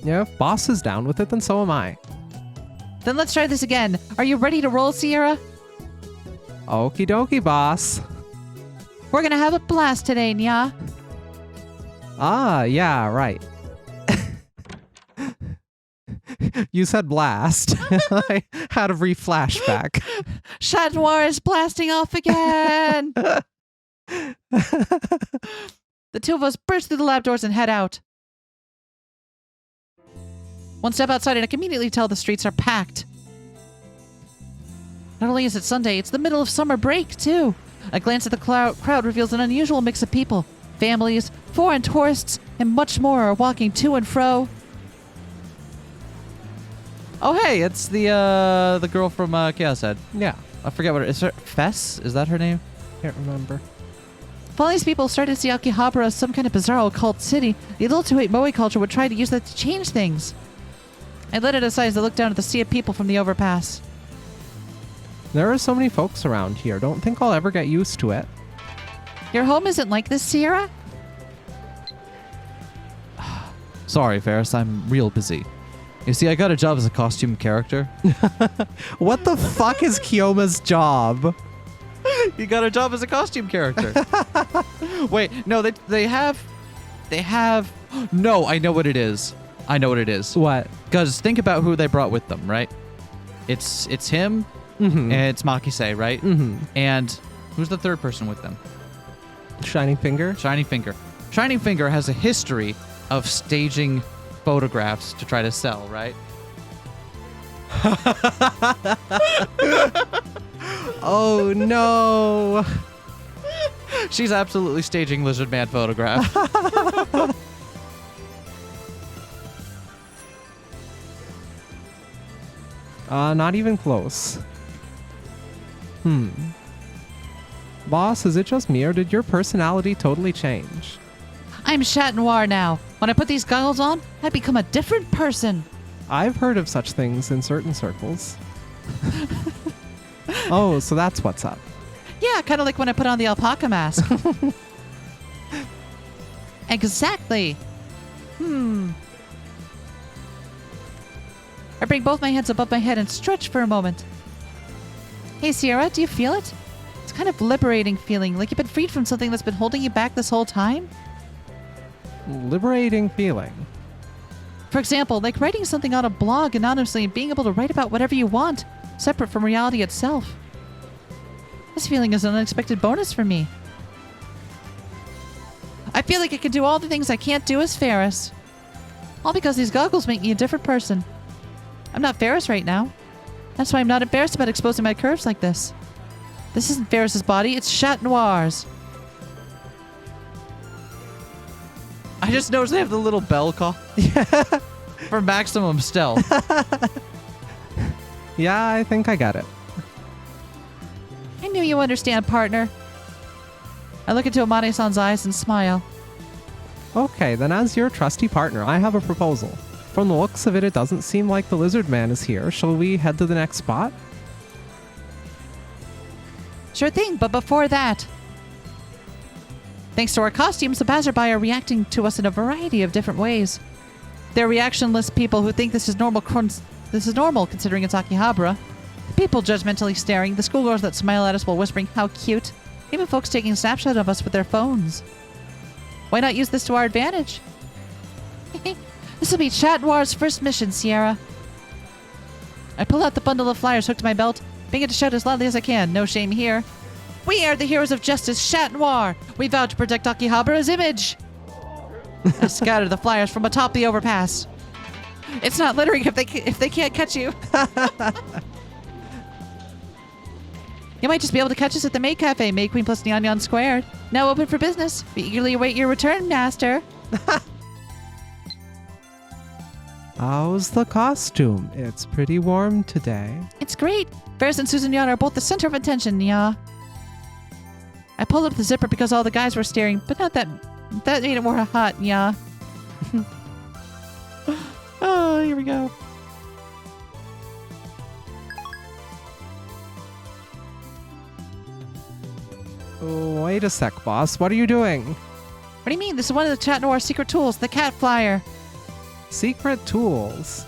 Yeah, if boss is down with it, then so am I. Then let's try this again. Are you ready to roll, Sierra? Okie dokie, boss. We're gonna have a blast today, Nya. Yeah, right. You said blast. I had a re-flashback. Chat Noir is blasting off again. The two of us burst through the lab doors and head out. One step outside and I can immediately tell the streets are packed. Not only is it Sunday, it's the middle of summer break, too. A glance at the crowd reveals an unusual mix of people. Families, foreign tourists, and much more are walking to and fro. Oh, hey, it's the girl from Chaos Head. Yeah, I forget what it is. Fess? Is that her name? can't remember. If all these people started to see Akihabara as some kind of bizarre occult city, the adulterate Moe culture would try to use that to change things. I let it aside as I looked down at the sea of people from the overpass. There are so many folks around here. Don't think I'll ever get used to it. Your home isn't like this, Sierra? Sorry, Ferris, I'm real busy. You see, I got a job as a costume character. What the fuck is Kyoma's job? You got a job as a costume character. Wait, no, they have... No, I know what it is. What? Because think about who they brought with them, right? It's him, Mm-hmm. and it's Makise, right? Mm-hmm. And who's the third person with them? Shining Finger? Shining Finger. Shining Finger has a history of staging photographs to try to sell, right? Oh no. She's absolutely staging Lizard Man photograph. Not even close. Boss, is it just me or did your personality totally change? I'm Chat Noir now. When I put these goggles on, I become a different person. I've heard of such things in certain circles. Oh, so that's what's up. Yeah, kind of like when I put on the alpaca mask. Exactly. I bring both my hands above my head and stretch for a moment. Hey, Sierra, do you feel it? It's kind of liberating feeling, like you've been freed from something that's been holding you back this whole time. Liberating feeling. For example, like writing something on a blog anonymously and being able to write about whatever you want, separate from reality itself. This feeling is an unexpected bonus for me. I feel like I can do all the things I can't do as Ferris. All because these goggles make me a different person. I'm not Ferris right now. That's why I'm not embarrassed about exposing my curves like this. This isn't Ferris's body, it's Chat Noir's. I just noticed they have the little bell call. For maximum stealth. Yeah, I think I got it. I knew you understand, partner. I look into Amane-san's eyes and smile. Okay, then as your trusty partner, I have a proposal. From the looks of it, it doesn't seem like the lizard man is here. Shall we head to the next spot? Sure thing, but before that... Thanks to our costumes, the passerby are reacting to us in a variety of different ways. They're reactionless people who think this is normal considering it's Akihabara. People judgmentally staring, the schoolgirls that smile at us while whispering how cute. Even folks taking a snapshot of us with their phones. Why not use this to our advantage? This will be Chat Noir's first mission, Sierra. I pull out the bundle of flyers hooked to my belt, beginning to shout as loudly as I can. No shame here. We are the heroes of justice, Chat Noir. We vow to protect Akihabara's image. I scatter the flyers from atop the overpass. It's not littering if they can't catch you. You might just be able to catch us at the Maid Cafe, Maid Queen plus Neon Neon Squared. Now open for business. We eagerly await your return, Master. How's the costume? It's pretty warm today. It's great. Ferris and Susan Yan are both the center of attention, yeah. I pulled up the zipper because all the guys were staring, but not that made it more hot, yeah. Oh, here we go. Oh, wait a sec, boss. What are you doing? What do you mean? This is one of the Chat Noir's secret tools, the cat flyer. Secret tools.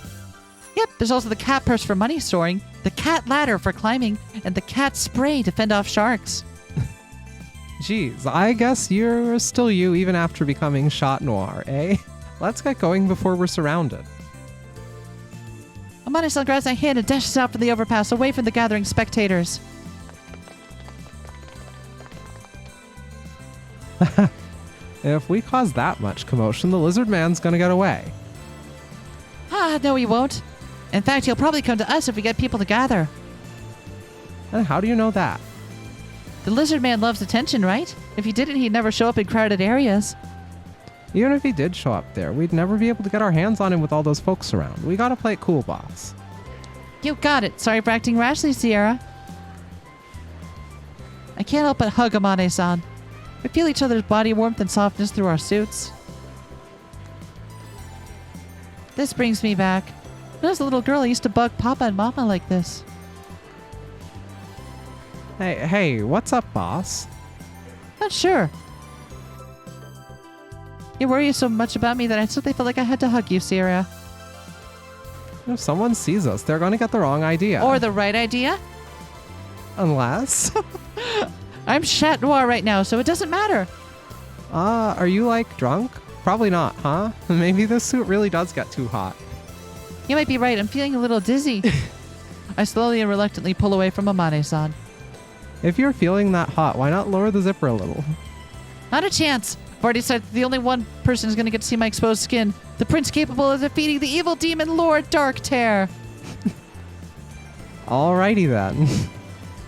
Yep, there's also the cat purse for money storing, the cat ladder for climbing, and the cat spray to fend off sharks. Geez, I guess you're still you even after becoming Chat Noir, eh? Let's get going before we're surrounded. Amane-san grabs my hand and dashes out from the overpass, away from the gathering spectators. If we cause that much commotion, the lizard man's gonna get away. Ah, no he won't. In fact, he'll probably come to us if we get people to gather. And how do you know that? The lizard man loves attention, right? If he didn't, he'd never show up in crowded areas. Even if he did show up there, we'd never be able to get our hands on him with all those folks around. We gotta play it cool, boss. You got it. Sorry for acting rashly, Sierra. I can't help but hug Amane-san. We feel each other's body warmth and softness through our suits. This brings me back. When I was a little girl, I used to bug Papa and Mama like this. Hey, what's up, boss? Not sure. You worry so much about me that I suddenly felt like I had to hug you, Sierra. If someone sees us, they're gonna get the wrong idea. Or the right idea? Unless... I'm Chat Noir right now, so it doesn't matter. Are you, like, drunk? Probably not, huh? Maybe this suit really does get too hot. You might be right. I'm feeling a little dizzy. I slowly and reluctantly pull away from Amane-san. If you're feeling that hot, why not lower the zipper a little? Not a chance. I've already decided that the only one person is going to get to see my exposed skin. The prince capable of defeating the evil demon Lord Dark Tear. Alrighty then.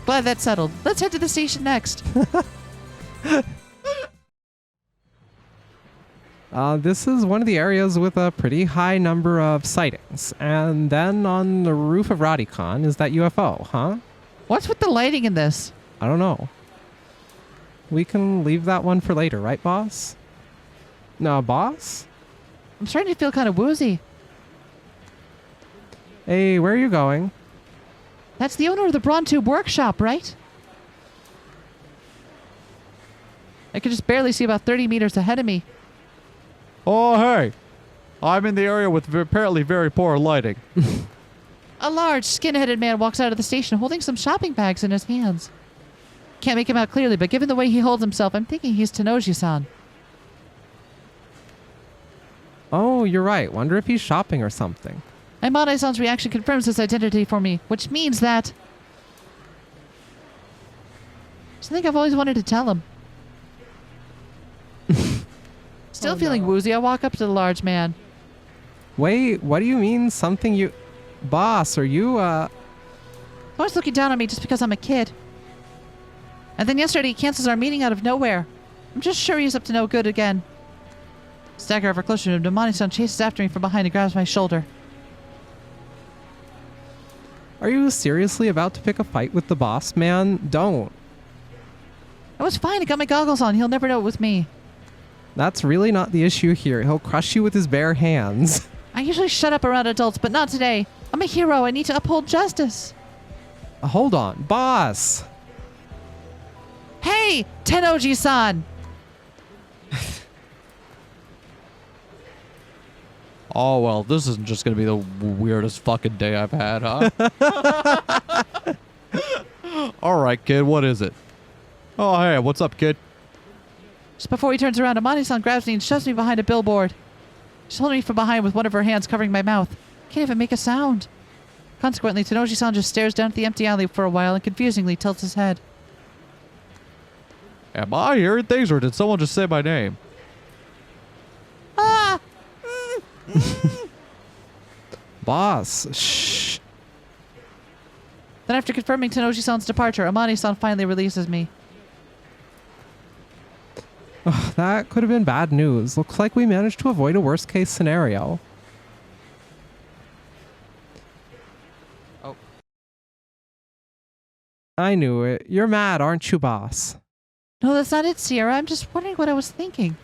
Glad that's settled. Let's head to the station next. This is one of the areas with a pretty high number of sightings. And then on the roof of Radicon is that UFO, huh? What's with the lighting in this? I don't know. We can leave that one for later, right, boss? No, boss? I'm starting to feel kind of woozy. Hey, where are you going? That's the owner of the Brawn Tube workshop, right? I could just barely see about 30 meters ahead of me. Oh, hey. I'm in the area with apparently very poor lighting. A large, skin-headed man walks out of the station holding some shopping bags in his hands. Can't make him out clearly, but given the way he holds himself, I'm thinking he's Tenoji-san. Oh, Oh, you're right. Wonder if he's shopping or something. Amane-san's reaction confirms his identity for me, which means that... something I've always wanted to tell him. Still feeling woozy, I walk up to the large man. Wait, what do you mean something you... Boss, are you, Always looking down on me just because I'm a kid. And then yesterday he cancels our meeting out of nowhere. I'm just sure he's up to no good again. Stagger ever closer to him, Amane-san chases after me from behind and grabs my shoulder. Are you seriously about to pick a fight with the boss, man? Don't. I was fine, I got my goggles on, he'll never know it was me. That's really not the issue here. He'll crush you with his bare hands. I usually shut up around adults, but not today. I'm a hero, I need to uphold justice. Hold on. Boss! Hey, Tenoji-san! Oh, well, this isn't just going to be the weirdest fucking day I've had, huh? All right, kid, what is it? Oh, hey, what's up, kid? Just before he turns around, Amane-san grabs me and shoves me behind a billboard. She's holding me from behind with one of her hands covering my mouth. Can't even make a sound. Consequently, Tenoji-san just stares down at the empty alley for a while and confusingly tilts his head. Am I hearing things, or did someone just say my name? Ah! Boss, shh. Then after confirming Tenoji-san's departure, Amane-san finally releases me. Ugh, that could have been bad news. Looks like we managed to avoid a worst case scenario. Oh. I knew it. You're mad, aren't you, boss? No, that's not it, Sierra. I'm just wondering what I was thinking.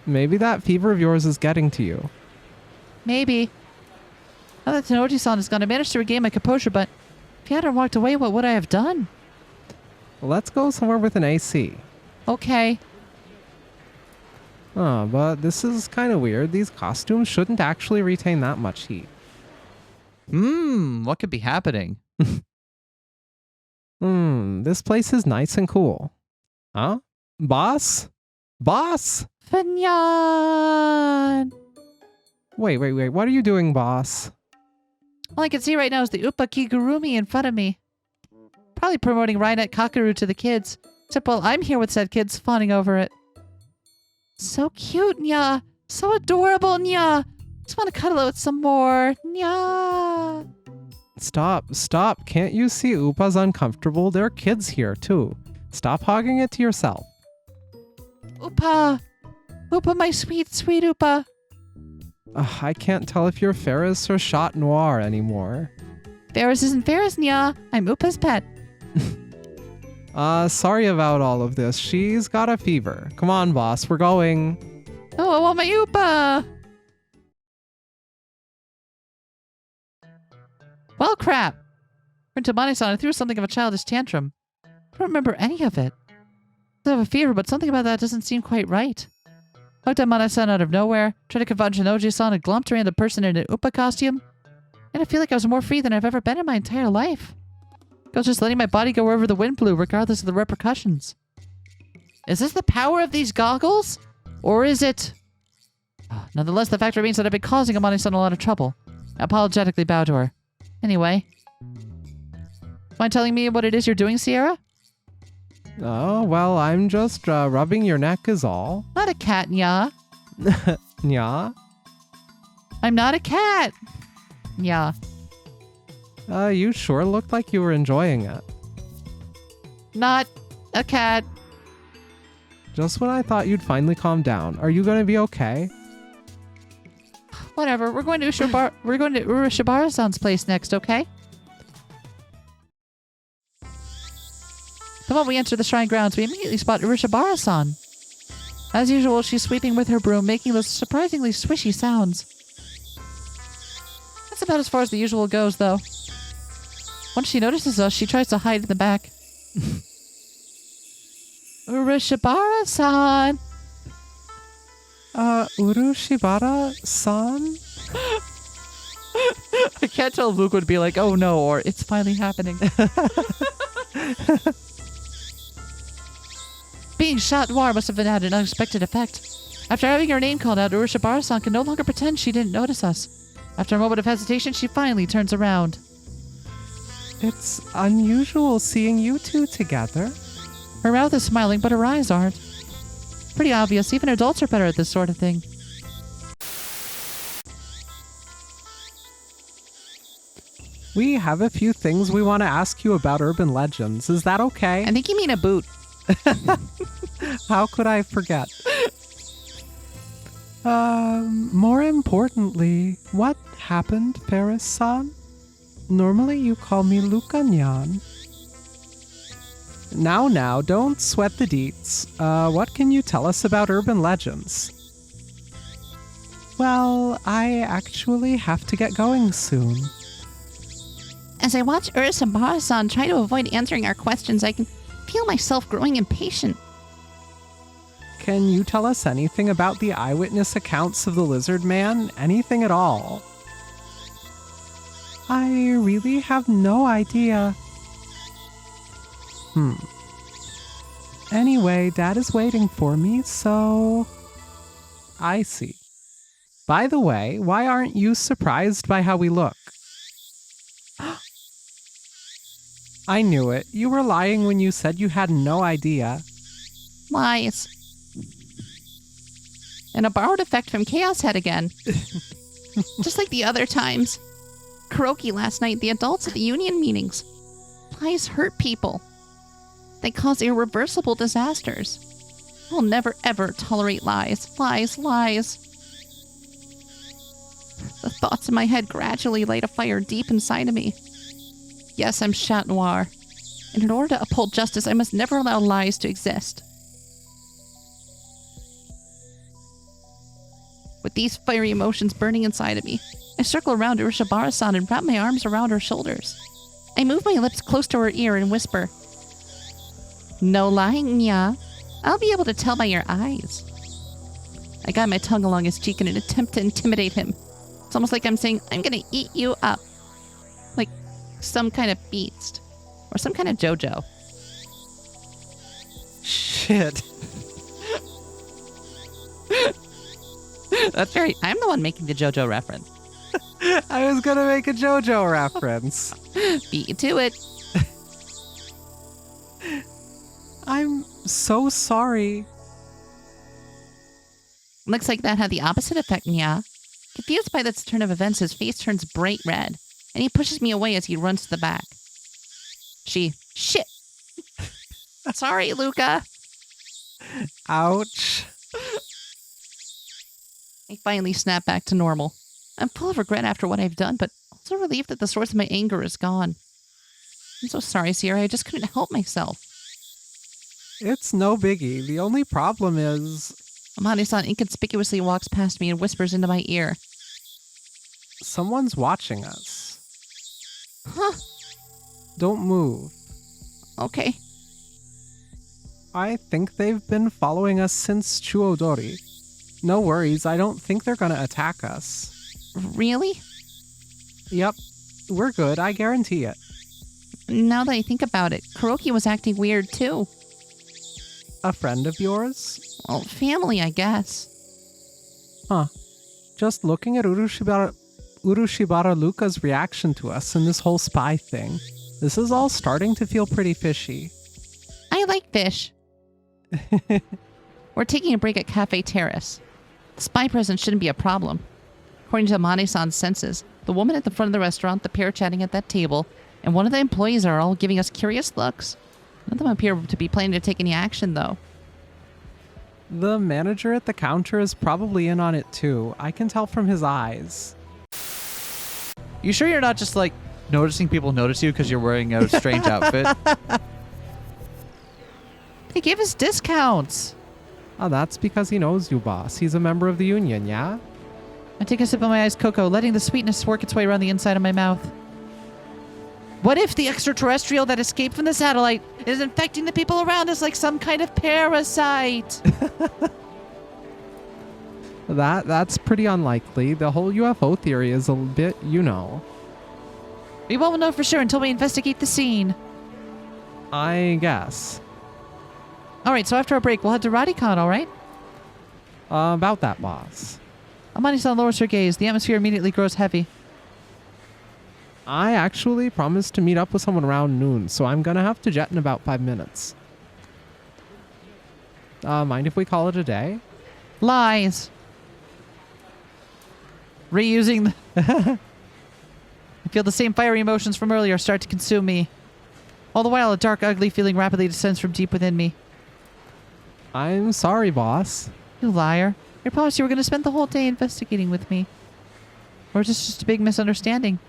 Maybe that fever of yours is getting to you. Maybe. Now that Tenoji-san is gone, I managed to regain my composure, but if he hadn't walked away, what would I have done? Let's go somewhere with an AC. Okay. Oh, but this is kind of weird. These costumes shouldn't actually retain that much heat. What could be happening? This place is nice and cool. Huh? Boss? Boss? Fanyan! Wait. What are you doing, boss? All I can see right now is the Uppa Kigurumi in front of me. Probably promoting Rainet Kakeru to the kids. Except while I'm here with said kids, fawning over it. So cute, Nya. So adorable, Nya. Just want to cuddle it with some more. Nya. Stop. Can't you see Upa's uncomfortable? There are kids here, too. Stop hogging it to yourself. Uppa. Uppa, my sweet, sweet Uppa. I can't tell if you're Ferris or Chat Noir anymore. Ferris isn't Ferris, Nya. I'm Uppa's pet. Sorry about all of this. She's got a fever. Come on, boss. We're going. Oh, I want my Uppa. Well, crap. Turned to Amane-san and threw something of a childish tantrum. I don't remember any of it. I have a fever, but something about that doesn't seem quite right. Looked at Amane-san out of nowhere, tried to confront Tenoji-san, and glumped around the person in an Uppa costume. And I feel like I was more free than I've ever been in my entire life. I was just letting my body go wherever the wind blew, regardless of the repercussions. Is this the power of these goggles? Or is it... Nonetheless, the fact remains that I've been causing Amane-san a lot of trouble. I apologetically bow to her. Anyway. Mind telling me what it is you're doing, Sierra? Oh, well, I'm just rubbing your neck is all. Not a cat, Nya. Yeah? I'm not a cat. Nya. You sure looked like you were enjoying it. Not a cat. Just when I thought you'd finally calm down. Are you gonna be okay? Whatever. We're going to Urashibara-san's place next, okay? The moment we enter the shrine grounds, we immediately spot Urashibara-san. As usual, she's sweeping with her broom, making those surprisingly swishy sounds. That's about as far as the usual goes, though. Once she notices us, she tries to hide in the back. Urashibara-san! Urushibara-san? I can't tell if Luke would be like, oh no, or it's finally happening. Being Chat Noir must have had an unexpected effect. After having her name called out, Urushibaru-san can no longer pretend she didn't notice us. After a moment of hesitation, she finally turns around. It's unusual seeing you two together. Her mouth is smiling, but her eyes aren't. Pretty obvious, even adults are better at this sort of thing. We have a few things we want to ask you about urban legends. Is that okay? I think you mean a boot. How could I forget? More importantly, what happened, Ferris-san? Normally you call me Lucanyan. Now, don't sweat the deets. What can you tell us about urban legends? Well, I actually have to get going soon. As I watch Urushibaru-san try to avoid answering our questions, I can feel myself growing impatient. Can you tell us anything about the eyewitness accounts of the lizard man? Anything at all? I really have no idea. Anyway, Dad is waiting for me, so... I see. By the way, why aren't you surprised by how we look? I knew it. You were lying when you said you had no idea. Lies. And a borrowed effect from Chaos Head again. Just like the other times. Kuroki last night, the adults at the union meetings. Lies hurt people. They cause irreversible disasters. I'll never ever tolerate lies. Lies, lies. The thoughts in my head gradually light a fire deep inside of me. Yes, I'm Chat Noir. And in order to uphold justice, I must never allow lies to exist. With these fiery emotions burning inside of me, I circle around Urushibaru-san and wrap my arms around her shoulders. I move my lips close to her ear and whisper, "No lying, Nya. I'll be able to tell by your eyes." I guide my tongue along his cheek in an attempt to intimidate him. It's almost like I'm saying, "I'm gonna eat you up." Like some kind of beast. Or some kind of JoJo. Shit. That's very... I'm the one making the JoJo reference. I was gonna make a JoJo reference. Beat you to it. I'm so sorry. Looks like that had the opposite effect, Nya. Confused by this turn of events, his face turns bright red, and he pushes me away as he runs to the back. Shit! Sorry, Luca. Ouch. I finally snap back to normal. I'm full of regret after what I've done, but also relieved that the source of my anger is gone. I'm so sorry, Sierra. I just couldn't help myself. It's no biggie. The only problem is... Amane-san inconspicuously walks past me and whispers into my ear. Someone's watching us. Huh. Don't move. Okay. I think they've been following us since Chuodori. No worries, I don't think they're gonna attack us. Really? Yep, we're good, I guarantee it. Now that I think about it, Kuroki was acting weird too. A friend of yours? Well, family, I guess. Huh. Just looking at Urushibaru Luca's reaction to us and this whole spy thing, this is all starting to feel pretty fishy. I like fish. We're taking a break at Cafe Terrace. The spy presence shouldn't be a problem. According to Amane-san's senses, the woman at the front of the restaurant, the pair chatting at that table, and one of the employees are all giving us curious looks. None of them appear to be planning to take any action, though. The manager at the counter is probably in on it too. I can tell from his eyes. You sure you're not just like noticing people notice you because you're wearing a strange outfit? They gave us discounts. Oh, that's because he knows you, boss. He's a member of the union, yeah? I take a sip of my iced cocoa, letting the sweetness work its way around the inside of my mouth. What if the extraterrestrial that escaped from the satellite is infecting the people around us like some kind of parasite? That's pretty unlikely. The whole UFO theory is a bit, We won't know for sure until we investigate the scene. I guess. All right, so after our break, we'll head to Radicon, all right? About that, boss. Amani-san lowers her gaze. The atmosphere immediately grows heavy. I actually promised to meet up with someone around noon, so I'm gonna have to jet in about 5 minutes. Mind if we call it a day? Lies. Reusing the... I feel the same fiery emotions from earlier start to consume me. All the while, a dark, ugly feeling rapidly descends from deep within me. I'm sorry, boss. You liar. I promised you were going to spend the whole day investigating with me. Or is this just a big misunderstanding?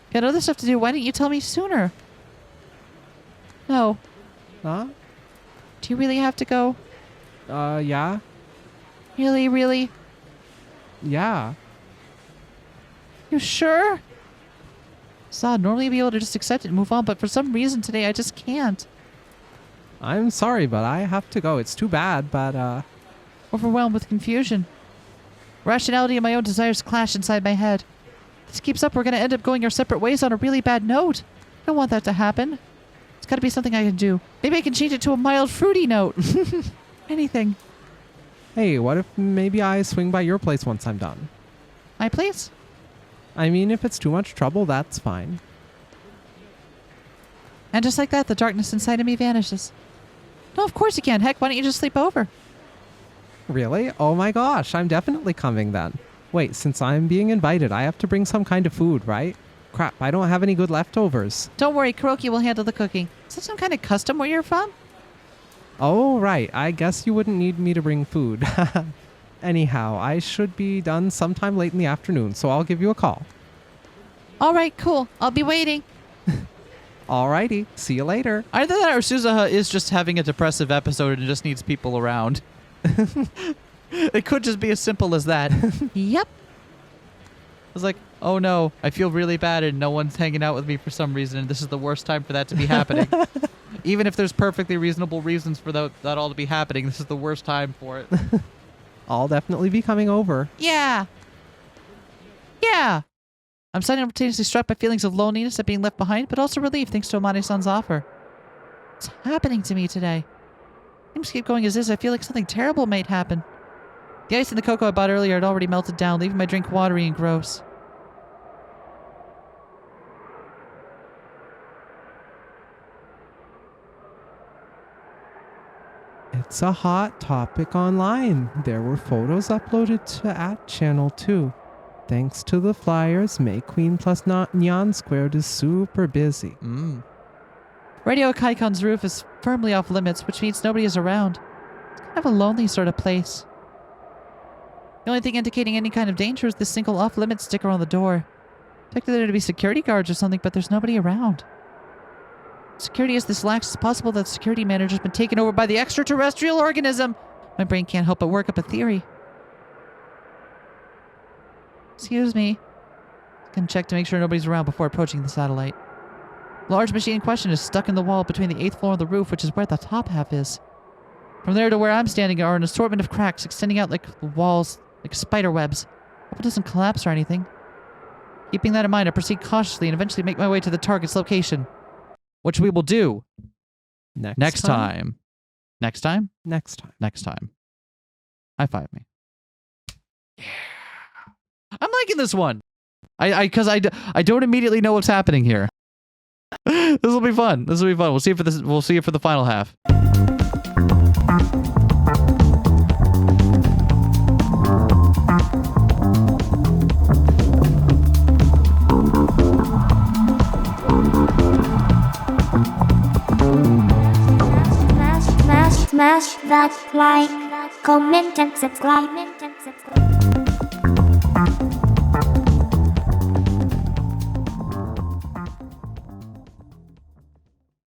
You got other stuff to do. Why didn't you tell me sooner? No. Huh? Do you really have to go? Yeah? Really, really? Yeah. You sure? So I'd normally be able to just accept it and move on, but for some reason today I just can't. I'm sorry, but I have to go. It's too bad, but, Overwhelmed with confusion. Rationality and my own desires clash inside my head. If this keeps up, we're going to end up going our separate ways on a really bad note. I don't want that to happen. It's got to be something I can do. Maybe I can change it to a mild, fruity note. Anything. Hey, what if maybe I swing by your place once I'm done? My place? I mean, if it's too much trouble, that's fine. And just like that, the darkness inside of me vanishes. No, of course you can. Heck, why don't you just sleep over? Really? Oh my gosh, I'm definitely coming then. Wait, since I'm being invited, I have to bring some kind of food, right? Crap, I don't have any good leftovers. Don't worry, Kuroki will handle the cooking. Is that some kind of custom where you're from? Oh, right. I guess you wouldn't need me to bring food. Anyhow, I should be done sometime late in the afternoon, so I'll give you a call. All right, cool. I'll be waiting. Alrighty, see you later. Either that or Suzuha is just having a depressive episode and just needs people around. It could just be as simple as that. Yep. It's like, oh no, I feel really bad and no one's hanging out with me for some reason, and this is the worst time for that to be happening. Even if there's perfectly reasonable reasons for that all to be happening, this is the worst time for it. I'll definitely be coming over. Yeah. Yeah. I'm simultaneously struck by feelings of loneliness at being left behind, but also relief thanks to Amane-san's offer. What's happening to me today? Things keep going as is. I feel like something terrible might happen. The ice in the cocoa I bought earlier had already melted down, leaving my drink watery and gross. It's a hot topic online. There were photos uploaded to @channel too. Thanks to the flyers, May Queen plus Nyan Squared is super busy. Radio Kaikon's roof is firmly off limits, which means nobody is around. It's kind of a lonely sort of place. The only thing indicating any kind of danger is this single off-limits sticker on the door. Expected there to be security guards or something, but there's nobody around. Security is this lax, it's possible that the security manager's been taken over by the extraterrestrial organism. My brain can't help but work up a theory. Excuse me. I can check to make sure nobody's around before approaching the satellite. The large machine in question is stuck in the wall between the 8th floor and the roof, which is where the top half is. From there to where I'm standing are an assortment of cracks extending out like the walls, like spider webs. Hope it doesn't collapse or anything. Keeping that in mind, I proceed cautiously and eventually make my way to the target's location. Which we will do Next time. Next time? Next time. Next time. High five me. Yeah. I'm liking this one. Because I don't immediately know what's happening here. This will be fun. This will be fun. We'll see it for the final half. Smash that like, comment and subscribe.